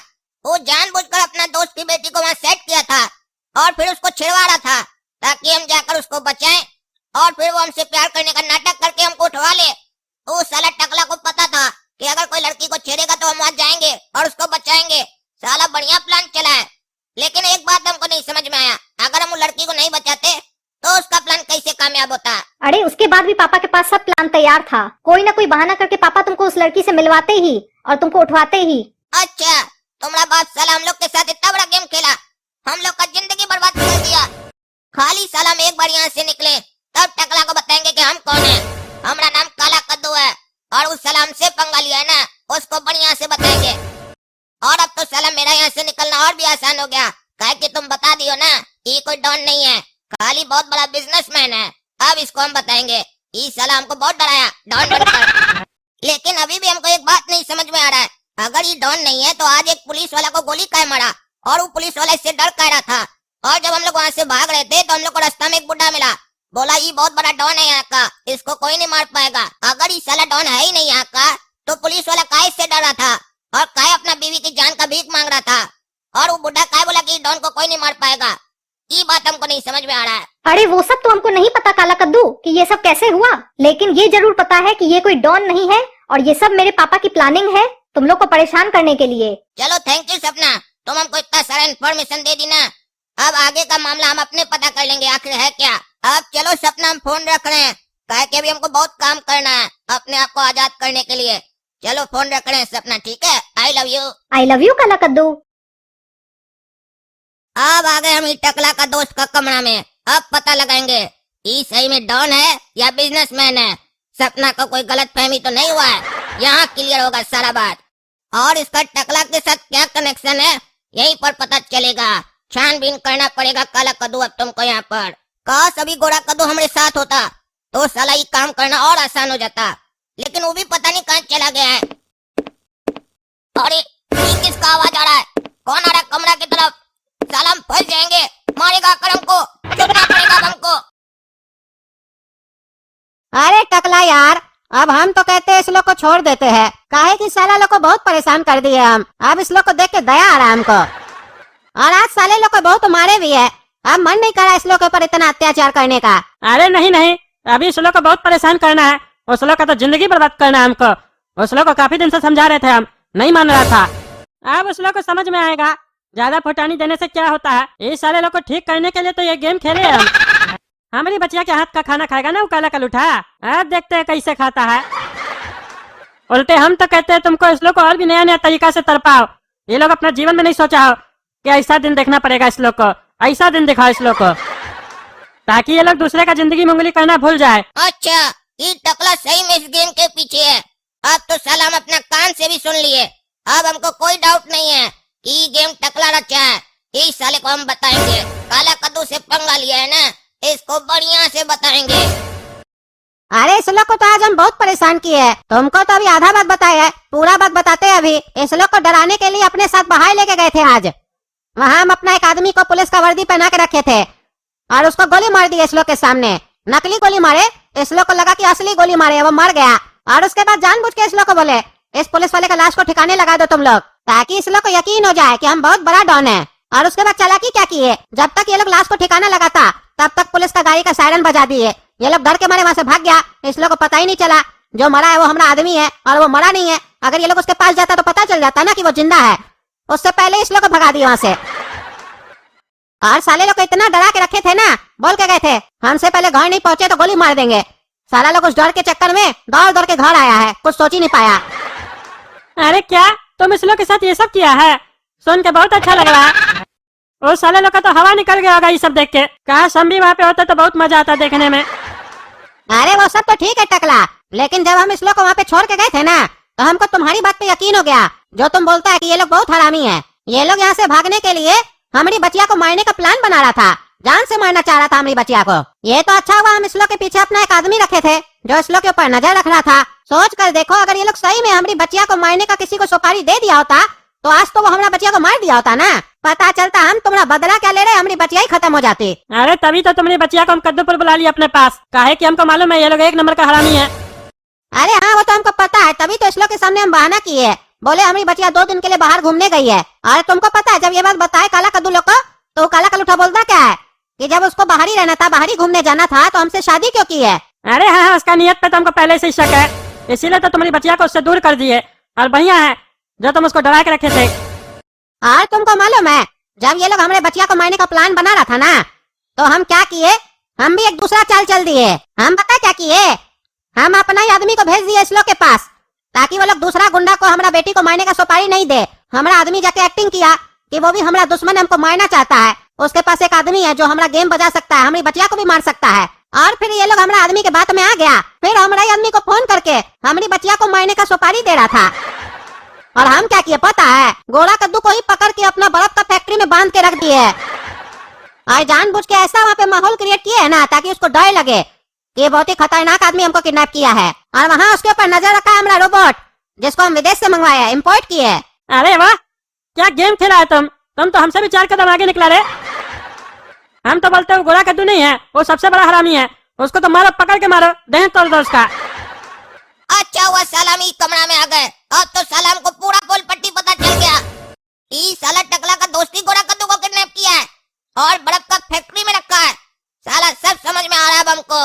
वो जानबूझकर अपना दोस्त की बेटी को वहाँ सेट किया था और फिर उसको छिड़वा रहा था ताकि हम जाकर उसको बचाएं, और फिर वो हमसे प्यार करने का नाटक करके हमको उठवा ले। वो साला टकला को पता था कि अगर कोई लड़की को छेड़ेगा तो हम वहाँ जाएंगे और उसको बचाएंगे। साला बढ़िया प्लान चला है, लेकिन एक बात हमको नहीं समझ में आया, अगर हम उस लड़की को नहीं बचाते तो उसका प्लान कैसे कामयाब होता? अरे उसके बाद भी पापा के पास सब प्लान तैयार था। कोई ना कोई बहाना करके पापा तुमको उस लड़की से मिलवाते ही और तुमको उठवाते ही। अच्छा, तुम्हारा बाप साला हम लोग के साथ इतना बड़ा गेम खेला, हम लोग का जिंदगी बर्बाद कर दिया। खाली साला हम एक बार यहाँ से निकले तब टकला को बताएंगे कि हम कौन है। हमारा नाम काला कद्दू है, और उस साला हमसे पंगा लिया है ना, उसको बढ़िया से बताएंगे। और अब तो साला मेरा यहाँ से निकलना और भी आसान हो गया, कहे कि तुम बता दियो ना ये कोई डॉन नहीं है, खाली बहुत बड़ा बिजनेसमैन है। अब इसको हम बताएंगे। ये साला हमको बहुत डराया डॉन बनकर, लेकिन अभी भी हमको एक बात नहीं समझ में आ रहा है, अगर ये डॉन नहीं है तो आज एक पुलिस वाला को गोली काहे मारा, और वो पुलिस वाला इससे डर कह रहा था और जब हम लोग वहाँ से भाग रहे थे तो हम लोग को रास्ता में एक बुढ़ा मिला। बोला ये बहुत बड़ा डॉन है यहाँ का, इसको कोई नहीं मार पाएगा। अगर ये साला डॉन है ही नहीं यहाँ का तो पुलिस वाला काहे से डरा था और काहे अपना बीवी की जान का भीख मांग रहा था, और वो बुढ़ा काहे बोला कि डॉन को कोई नहीं मार पाएगा। ये बात हमको नहीं समझ में आ रहा है। अरे वो सब तो हमको नहीं पता काला कद्दू कि ये सब कैसे हुआ, लेकिन ये जरूर पता है कि ये कोई डॉन नहीं है और ये सब मेरे पापा की प्लानिंग है तुम लोग को परेशान करने के लिए। चलो थैंक यू सपना, तुम हमको इतना सारा इन्फॉर्मेशन दे दी ना। अब आगे का मामला हम अपने पता कर लेंगे आखिर है क्या। अब चलो सपना हम फोन रख रहे हैं, कहे कि अभी हमको बहुत काम करना है अपने आप को आजाद करने के लिए। चलो फोन रख रहे हैं सपना, ठीक है। I love you. I love you काला कद्दू। अब आ गए हम ये टकला का दोस्त का कमरा में। अब पता लगाएंगे ये सही में डॉन है या बिजनेसमैन है। सपना का कोई गलत फहमी तो नहीं हुआ है, यहाँ क्लियर होगा सारा बात। और इसका टकला के साथ क्या कनेक्शन है यहीं पर पता चलेगा। छानबीन करना पड़ेगा काला कद्दू अब तुमको यहाँ पर। काश अभी गोरा कद्दू हमारे साथ होता तो साला ये काम करना और आसान हो जाता, लेकिन वो भी पता नहीं कहाँ चला गया है। अरे ये किसका आवाज आ रहा है? कौन आ रहा है कमरा की तरफ? साला हम फंस जाएंगे, मारेगा कर हमको, छुपना पड़ेगा हमको। अरे टकला यार, अब हम तो कहते हैं इस लोग को छोड़ देते हैं, काहे कि साला लोग को बहुत परेशान कर दिए हम। अब इस लोग को देख के दया आ रहा हमको, और आज साले लोग को बहुत मारे भी है। अब मन नहीं करा इस लोग के ऊपर इतना अत्याचार करने का। अरे नहीं नहीं, अभी उस लोग को बहुत परेशान करना है। उस लोग का तो जिंदगी बर्बाद करना है हमको। उस लोग को काफी दिन से समझा रहे थे, हम नहीं मान रहा था। अब उस लोग को समझ में आएगा ज्यादा फुटानी देने से क्या होता है। इस सारे लोग को ठीक करने के लिए तो ये गेम खेले हम। हमारी बच्चिया के हाथ का खाना खाएगा ना वो काला कलूठा। अब देखते हैं कैसे खाता है। उल्टे हम तो कहते हैं तुमको इस लोग को और भी नया नया तरीका से तरपाओ। ये लोग अपना जीवन में नहीं सोचा हो कि ऐसा दिन देखना पड़ेगा इस लोग को। ऐसा दिन दिखाओ इस लोग को ताकि ये लोग दूसरे का जिंदगी में उंगली करना भूल जाए। अच्छा ये टकला सही में इस गेम के पीछे है। अब तो साला हम अपना कान से भी सुन लिए। अब हमको कोई डाउट नहीं है कि ये गेम टकला रचा है। इस साले को हम बताएंगे। काला कद्दू से पंगा लिया है ना, इसको बढ़िया से बताएंगे। अरे इस लोग को तो आज हम बहुत परेशान किए हैं। तुमको तो अभी आधा बात बताया है, पूरा बात बताते हैं। अभी इस लोग को डराने के लिए अपने साथ बाहर लेके गए थे। आज वहाँ हम अपना एक आदमी को पुलिस का वर्दी पहना के रखे थे और उसको गोली मार दी इस लोग के सामने। नकली गोली मारे, इस लोग को लगा कि असली गोली मारे, वो मर गया। और उसके बाद जानबूझ के इस लोग को बोले इस पुलिस वाले का लाश को ठिकाने लगा दो तुम लोग, ताकि इस लोग को यकीन हो जाए कि हम बहुत बड़ा डॉन है। और उसके बाद चालाकी क्या किए, जब तक ये लोग लाश को ठिकाना लगाता तब तक पुलिस का गाड़ी का सायरन बजा दिए। ये लोग डर के मारे वहाँ से भाग गया। इस लोग को पता ही नहीं चला जो मरा है वो हमारा आदमी है और वो मरा नहीं है। अगर ये लोग उसके पास जाता तो पता चल जाता ना कि वो जिंदा है। उससे पहले इस लोग को भगा दिया वहाँ से। और साले लोग को इतना डरा के रखे थे ना, बोल के गए थे हमसे पहले घर नहीं पहुंचे तो गोली मार देंगे। साला लोग उस डर के चक्कर में दौड़ दौड़ के घर आया है, कुछ सोच ही नहीं पाया। अरे क्या तुम इस लोग के साथ ये सब किया है? सुन के बहुत अच्छा लग रहा है। वो साले लोग का तो हवा निकल गया होगा ये सब देख के। काश हम भी वहाँ पे होते तो बहुत मजा आता देखने में। अरे वो सब तो ठीक है टकला, लेकिन जब हम इस लोग को वहाँ पे छोड़ के गए थे ना तो हमको तुम्हारी बात पे यकीन हो गया जो तुम बोलता है कि ये लोग बहुत हरामी है। ये लोग यहाँ से भागने के लिए हमारी बचिया को मारने का प्लान बना रहा था, जान से मारना चाह रहा था हमारी बचिया को। ये तो अच्छा हुआ हम इस लोग के पीछे अपना एक आदमी रखे थे जो इस लोग के ऊपर नजर रख रहा था। सोच कर देखो, अगर ये लोग सही में हमारी बचिया को मारने का किसी को सुपारी दे दिया होता तो आज तो वो हमारा बचिया को मार दिया होता ना। पता चलता हम तुम्हारा बदला क्या ले रहे, हमारी बचिया ही खत्म हो जाती। अरे तभी तो तुम्हारी बच्चिया को हम कद्दूपुर बुला लिया अपने पास, काहे कि हमको मालूम है ये लोग एक नंबर का हरामी है। अरे हाँ वो तो हमको पता है, तभी तो इस लोग के सामने हम बहाना किए, बोले हमारी बचिया 2 दिन के लिए बाहर घूमने गई है। और तुमको पता है जब ये बात बताए काला कद्दू लोग को तो काला कलूठा बोलता क्या है कि जब उसको बाहर ही रहना था, बाहर ही घूमने जाना था तो हमसे शादी क्यों की है। अरे हाँ उसका नियत पे तो हमको पहले से ही शक है, इसीलिए तो तुम्हारी बच्चिया को उससे दूर कर दिए। और बढ़िया है जो तुम उसको डरा के रखे थे। और तुमको मालूम है जब ये लोग हमारे बचिया को मारने का प्लान बना रहा था ना तो हम क्या किए, हम भी एक दूसरा चाल चल दिए। हम पता क्या किए, हम अपना ही आदमी को भेज दिए इस लोग के पास ताकि वो लोग दूसरा गुंडा को हमारा बेटी को मारने का सुपारी नहीं दे। हमारा आदमी जाके एक्टिंग किया कि वो भी हमारा दुश्मन हमको मारना चाहता है। उसके पास एक आदमी है जो हमारा गेम बजा सकता है, हमारी बचिया को भी मार सकता है। और फिर ये लोग हमारा आदमी के बात में आ गया, फिर हमारा आदमी को फोन करके हमारी बचिया को मारने का सुपारी दे रहा था। और हम क्या किए पता है, गोरा कद्दू को ही पकड़ के अपना बर्फ का फैक्ट्री में बांध के रख दिए और जानबूझ के ऐसा वहाँ पे माहौल क्रिएट किया है ना ताकि उसको डर लगे कि ये बहुत ही खतरनाक आदमी हमको किडनैप किया है। और वहाँ उसके ऊपर नजर रखा है हमारा रोबोट जिसको हम विदेश से मंगवाया, इम्पोर्ट किए। अरे वाह क्या गेम खेला है तुम तो हमसे भी 4 कदम आगे निकला रे। हम तो बोलते हैं वो गोरा कद्दू नहीं है, वो सबसे बड़ा हरामी है। उसको तो मारो, पकड़ के मारो, देह तोड़ दो उसका। अच्छा हुआ सलामी कमरा में आ गए, अब तो सलाम को पूरा पोल पट्टी पता चल गया। ई साला टकला का दोस्ती गोरा कद्दू को किडनैप किया है और बर्फ का फैक्ट्री में रखा है। साला सब समझ में आ रहा है अब हमको।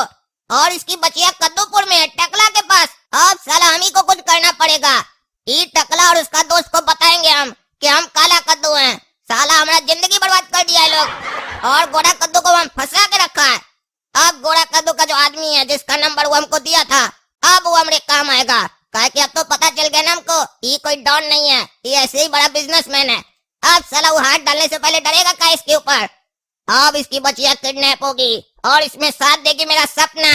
और इसकी बचिया कद्दूपुर में है, टकला के पास। अब साला हम ही को कुछ करना पड़ेगा। ई टकला और उसका दोस्त को बताएंगे हम कि हम काला कद्दू हैं। साला हमारा जिंदगी बर्बाद कर दिया है लोग, और गोरा कद्दू को हम फंसा के रखा है। अब गोरा कद्दू का जो आदमी है जिसका नंबर वो हमको दिया था, अब वो हमारे काम आएगा। कहा कि अब तो पता चल गया ना हमको, ये कोई डॉन नहीं है, ये ऐसे ही बड़ा बिजनेसमैन है। अब साला वो हाथ डालने से पहले डरेगा का इसके ऊपर। अब इसकी बचिया किडनैप होगी और इसमें साथ देगी मेरा सपना।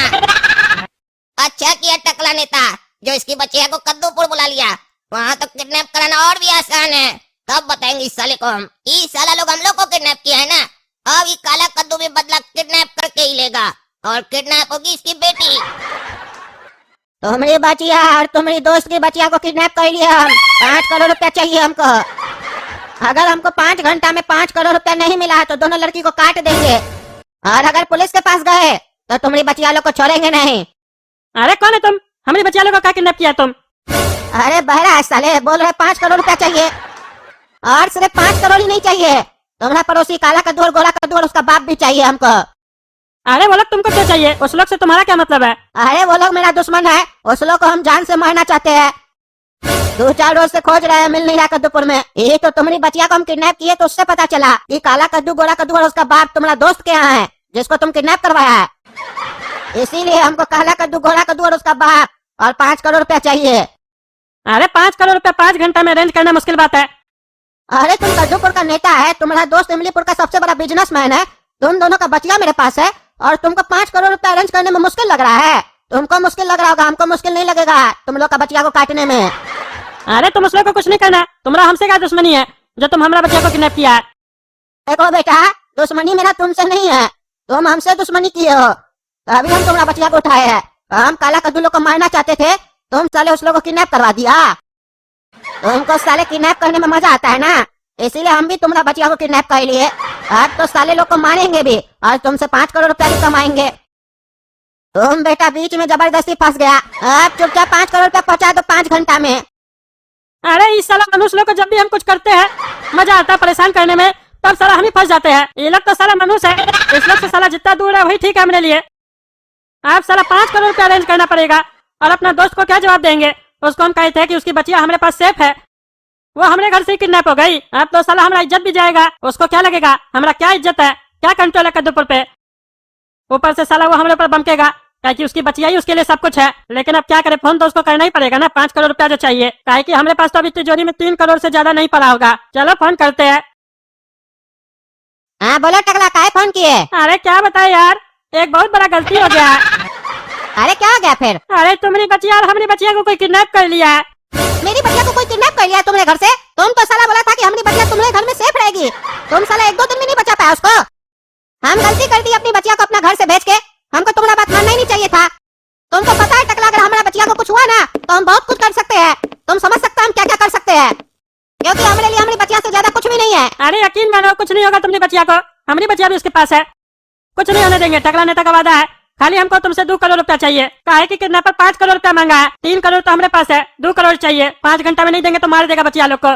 अच्छा किया टकला नेता जो इसकी बचिया को कद्दूपुर बुला लिया। वहाँ तो किडनैप कराना और भी आसान है। तब बताएंगे इस साले को हम, ये साला लोग हम लोग को किडनैप किया है ना। अब ये काला कद्दू भी बदला किडनैप करके ही लेगा और किडनैप होगी इसकी बेटी। तुम्हारी बचिया और तुम्हारी दोस्त की बचिया को किडनैप कर लिया हम। 5 करोड़ रुपया चाहिए हमको। अगर हमको 5 घंटा में 5 करोड़ रुपया नहीं मिला तो दोनों लड़की को काट देंगे, और अगर पुलिस के पास गए तो तुम्हारी बचिया लोग को छोड़ेंगे नहीं। अरे कौन है तुम? हमारी बचिया लोग को क्या किडनैप किया तुम? अरे बहरा है साले, बोल रहे 5 करोड़ रुपया चाहिए, और सिर्फ 5 करोड़ ही नहीं चाहिए, तुम्हारा पड़ोसी काला कद्दू और गोरा कद्दू और उसका बाप भी चाहिए हमको। अरे वो लोग तुमको क्या चाहिए? उस लोग से तुम्हारा क्या मतलब है? अरे वो लोग मेरा दुश्मन है, उस लोग को हम जान से मारना चाहते हैं। 2-4 रोज से खोज रहे हैं, मिल नहीं रहा कद्दूपुर में। ये तो तुम्हारी बचिया को हम किडनैप किए तो उससे पता चला कि काला कद्दू गोरा कद्दू और उसका बाप तुम्हारा दोस्त के यहाँ है जिसको तुम किडनैप करवाया है। इसीलिए हमको काला कद्दू गोरा कद्दू और उसका बाप और 5 करोड़ रुपया चाहिए। अरे 5 करोड़ रुपया 5 घंटा में अरेंज करना मुश्किल बात है। अरे तुम कद्दूपुर का नेता है, तुम्हारा दोस्त इमलीपुर का सबसे बड़ा बिजनेसमैन है, तुम दोनों का बचिया मेरे पास है और तुमको 5 करोड़ रुपया अरेंज करने में मुश्किल लग रहा है। तुमको मुश्किल लग रहा होगा, हमको मुश्किल नहीं लगेगा तुम लोग का बचिया को काटने में। अरे तुम उस लोग को कुछ नहीं करना, तुम्हारा हमसे क्या दुश्मनी है जो तुम हमारा बच्चा को किडनैप किया है? देखो बेटा, दुश्मनी मेरा तुमसे नहीं है, तुम हमसे दुश्मनी किए हो, अभी हम तुम्हारा बचिया को उठाए हैं। हम काला कद्दू लोग को मारना चाहते थे, तुम साले उस लोग को किडनैप करवा दिया। तुमको साले किडनैप करने में मजा आता है ना, इसीलिए हम भी तुम्हारा बचिया को किडनैप कर लिए। आज तो साले लोग को मारेंगे भी और तुमसे 5 करोड़ रुपया भी कमाएंगे। तुम बेटा बीच में जबरदस्ती फंस गया, अब चुपचाप 5 करोड़ रुपया पहुंचा दो 5 घंटा में। अरे इस साला मनुष्य लोग को जब भी हम कुछ करते हैं मजा आता है परेशान करने में, तब साला हम ही फंस जाते हैं। ये लोग तो साला मनुष्य है, इस लोग से साला जितना दूर है वही ठीक है मेरे लिए। आप साला 5 करोड़ रुपया अरेंज करना पड़ेगा, और अपना दोस्त को क्या जवाब देंगे? उसको हम कहते हैं कि उसकी बचिया हमारे पास सेफ है, वो हमारे घर से ही किडनैप हो गई। अब तो साला हमारा इज्जत भी जाएगा, उसको क्या लगेगा हमारा क्या इज्जत है, क्या कंट्रोल है कद्दूपुर पे। ऊपर से साला वो हमारे ऊपर बमकेगा कि उसकी बचिया ही उसके लिए सब कुछ है। लेकिन अब क्या करे, फोन तो उसको करना ही पड़ेगा ना, 5 करोड़ रुपया जो चाहिए। काहे कि हमारे पास तो अभी तिजोरी में 3 करोड़ से ज्यादा नहीं पड़ा होगा। चलो फोन करते हैं। हाँ बोलो टकला, काहे फोन किए? अरे क्या बताए यार, एक बहुत बड़ा गलती हो गया है। अरे क्या हो गया फिर? अरे तुम्हारी बचिया और हमारी बचिया को कोई किडनैप कर लिया है। मेरी बच्चिया को कोई किडनैप कर लिया है तुम्हारे घर से? तुम तो साला बोला था कि हमारी बच्चिया तुम्हारे घर में सेफ रहेगी, तुम साला 1-2 दिन में नहीं बचा पाया उसको। हम गलती कर दी अपनी बच्चिया को अपना घर से भेज के, हमको तुम्हारा बात मानना ही नहीं चाहिए था। तुमको पता है टकला, अगर हमारा बच्चिया को कुछ हुआ ना तो हम बहुत कुछ कर सकते हैं, तुम समझ सकते हम क्या क्या कर सकते हैं, क्योंकि हमारे लिए हमारी बच्चिया से ज्यादा कुछ भी नहीं है। अरे यकीन मानो कुछ नहीं होगा तुम्हारी बचिया को, हमारी बचिया भी उसके पास है, कुछ नहीं होने देंगे। टकला नेता का वादा है, खाली हमको तुमसे 2 करोड़ रुपया चाहिए। काहे कि किडनैपर 5 करोड़ रुपया मांगा है, 3 करोड़ तो हमारे पास है, 2 करोड़ चाहिए। 5 घंटा में नहीं देंगे तो मार देगा बचिया लोग को।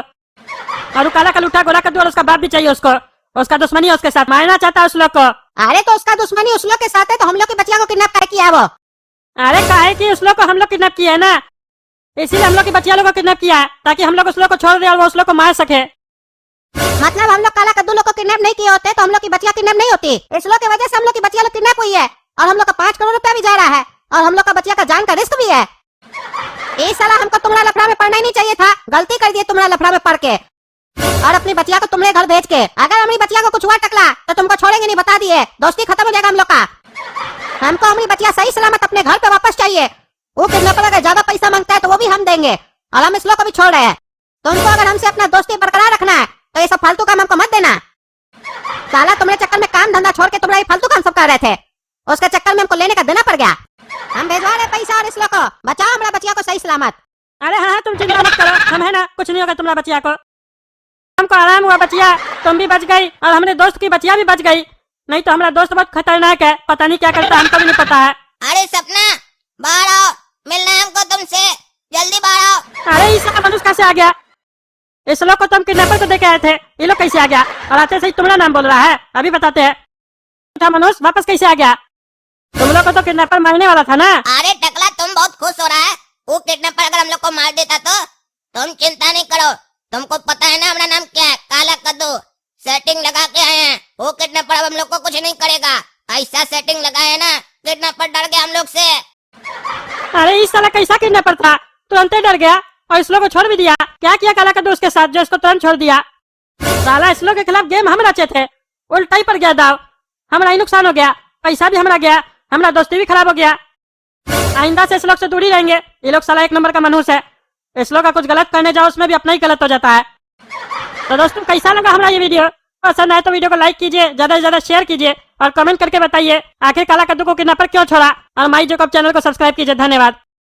और काला कलूटा गोरा कद्दू और उसका बाप भी चाहिए उसको, उसका दुश्मनी है उसके साथ, मारना चाहता है उस लोग को। अरे तो उसका दुश्मनी उस लोग के साथ है तो हम लोग की बच्चिया को किडनैप कर किया है वो। अरे काहे कि उस लोग को हम लोग किडनैप किया है ना, इसीलिए हम लोग की बचिया लोग को किडनैप किया है, ताकि हम लोग उस लोग को छोड़ दे और वो उस लोग को मार सके। मतलब हम लोग काला कद्दू लोग को किडनैप नहीं किए होते तो हम लोग की बच्चिया किडनैप नहीं होती, इस लोग की वजह से हम लोग की बच्चिया लोग किडनैप हुई है, और हम लोग का 5 करोड़ रुपया भी जा रहा है, और हम लोग का बच्चिया का जान का रिस्क भी है। इस साला हमको तुम्हारा लफड़ा में पड़ना ही नहीं चाहिए था, गलती कर दिए तुम्हारा लफड़ा में पड़ के, और अपनी बच्चिया को तुम्हारे घर भेज के। अगर हमारी बच्चिया को कुछ हुआ टकला तो तुमको छोड़ेंगे नहीं, बता दिए, दोस्ती खत्म हो जाएगा हम लोग का। हमको हमारी बच्चिया सही सलामत अपने घर पे वापस चाहिए। वो किडनैपर अगर ज्यादा पैसा मांगता है तो वो भी हम देंगे, और हम इस लोग को भी छोड़ रहे हैं। तुमको अगर हमसे अपना दोस्ती बरकरार रखना है तो ये सब फालतू काम हमको मत देना। साला तुम्हारे चक्कर में काम धंधा छोड़ के तुम्हारा फालतू काम सब कर रहे थे, उसके चक्कर में हमको लेने का देना पड़ गया। हम भेजवा रहे पैसा और इस लोग को बचाओ हमारा बच्चिया को सही सलामत। अरे हाँ तुम चिंता मत करो, हम है ना, कुछ नहीं होगा तुम्हारा बचिया को। हमको आराम हुआ, बचिया तुम भी बच गई और हमारे दोस्त की बचिया भी बच गई। नहीं तो हमारा दोस्त बहुत खतरनाक है, पता नहीं क्या करता है, हमको भी नहीं पता है। अरे सपना, बाहर आओ, मिलना है हमको तुमसे, जल्दी बाहर आओ। अरे इस मनुष्य कैसे आ गया? इस लोग को तो हम किडनैपर को देके आए थे, ये लोग कैसे आ गया? और आते से ही तुम्हारा नाम बोल रहा है, अभी बताते हैं। था मनुष्य वापस कैसे आ गया? तुम लोग को तो किडनैपर मारने वाला था ना? अरे टकला, तुम बहुत खुश हो रहा है। वो किडनैपर अगर हम लोग को मार देता तो तुम चिंता नहीं करो, तुमको पता है ना हमारा नाम क्या है, काला कद्दू। सेटिंग लगा के आए हैं, वो किडनैपर अब हम लोग को कुछ नहीं करेगा। ऐसा सेटिंग लगाए है ना, किडनैपर डर गया हम लोग से। अरे इस साला कैसा किडनैपर था, तुरंत डर गया और इस लोग को छोड़ भी दिया। क्या किया काला कद्दू उसके साथ जो इसको तुरंत छोड़ दिया? साला इस लोग के खिलाफ गेम हम रचे थे, उल्टा ही पड़ गया दाव। हमारा ही नुकसान हो गया, पैसा भी हमारा गया, हमारा दोस्ती भी खराब हो गया। आइंदा से इस लोग से दूर ही रहेंगे, ये लोग साला एक नंबर का मनुष्य है। इस लोग का कुछ गलत करने जाओ उसमें भी अपना ही गलत हो जाता है। तो दोस्तों कैसा लगा हमारा ये वीडियो? पसंद आए तो वीडियो को लाइक कीजिए, ज्यादा से ज्यादा शेयर कीजिए और कमेंट करके बताइए आखिर काला कद्दू को किडनैपर क्यों छोड़ा। और माई जोकअप चैनल को सब्सक्राइब कीजिए। धन्यवाद।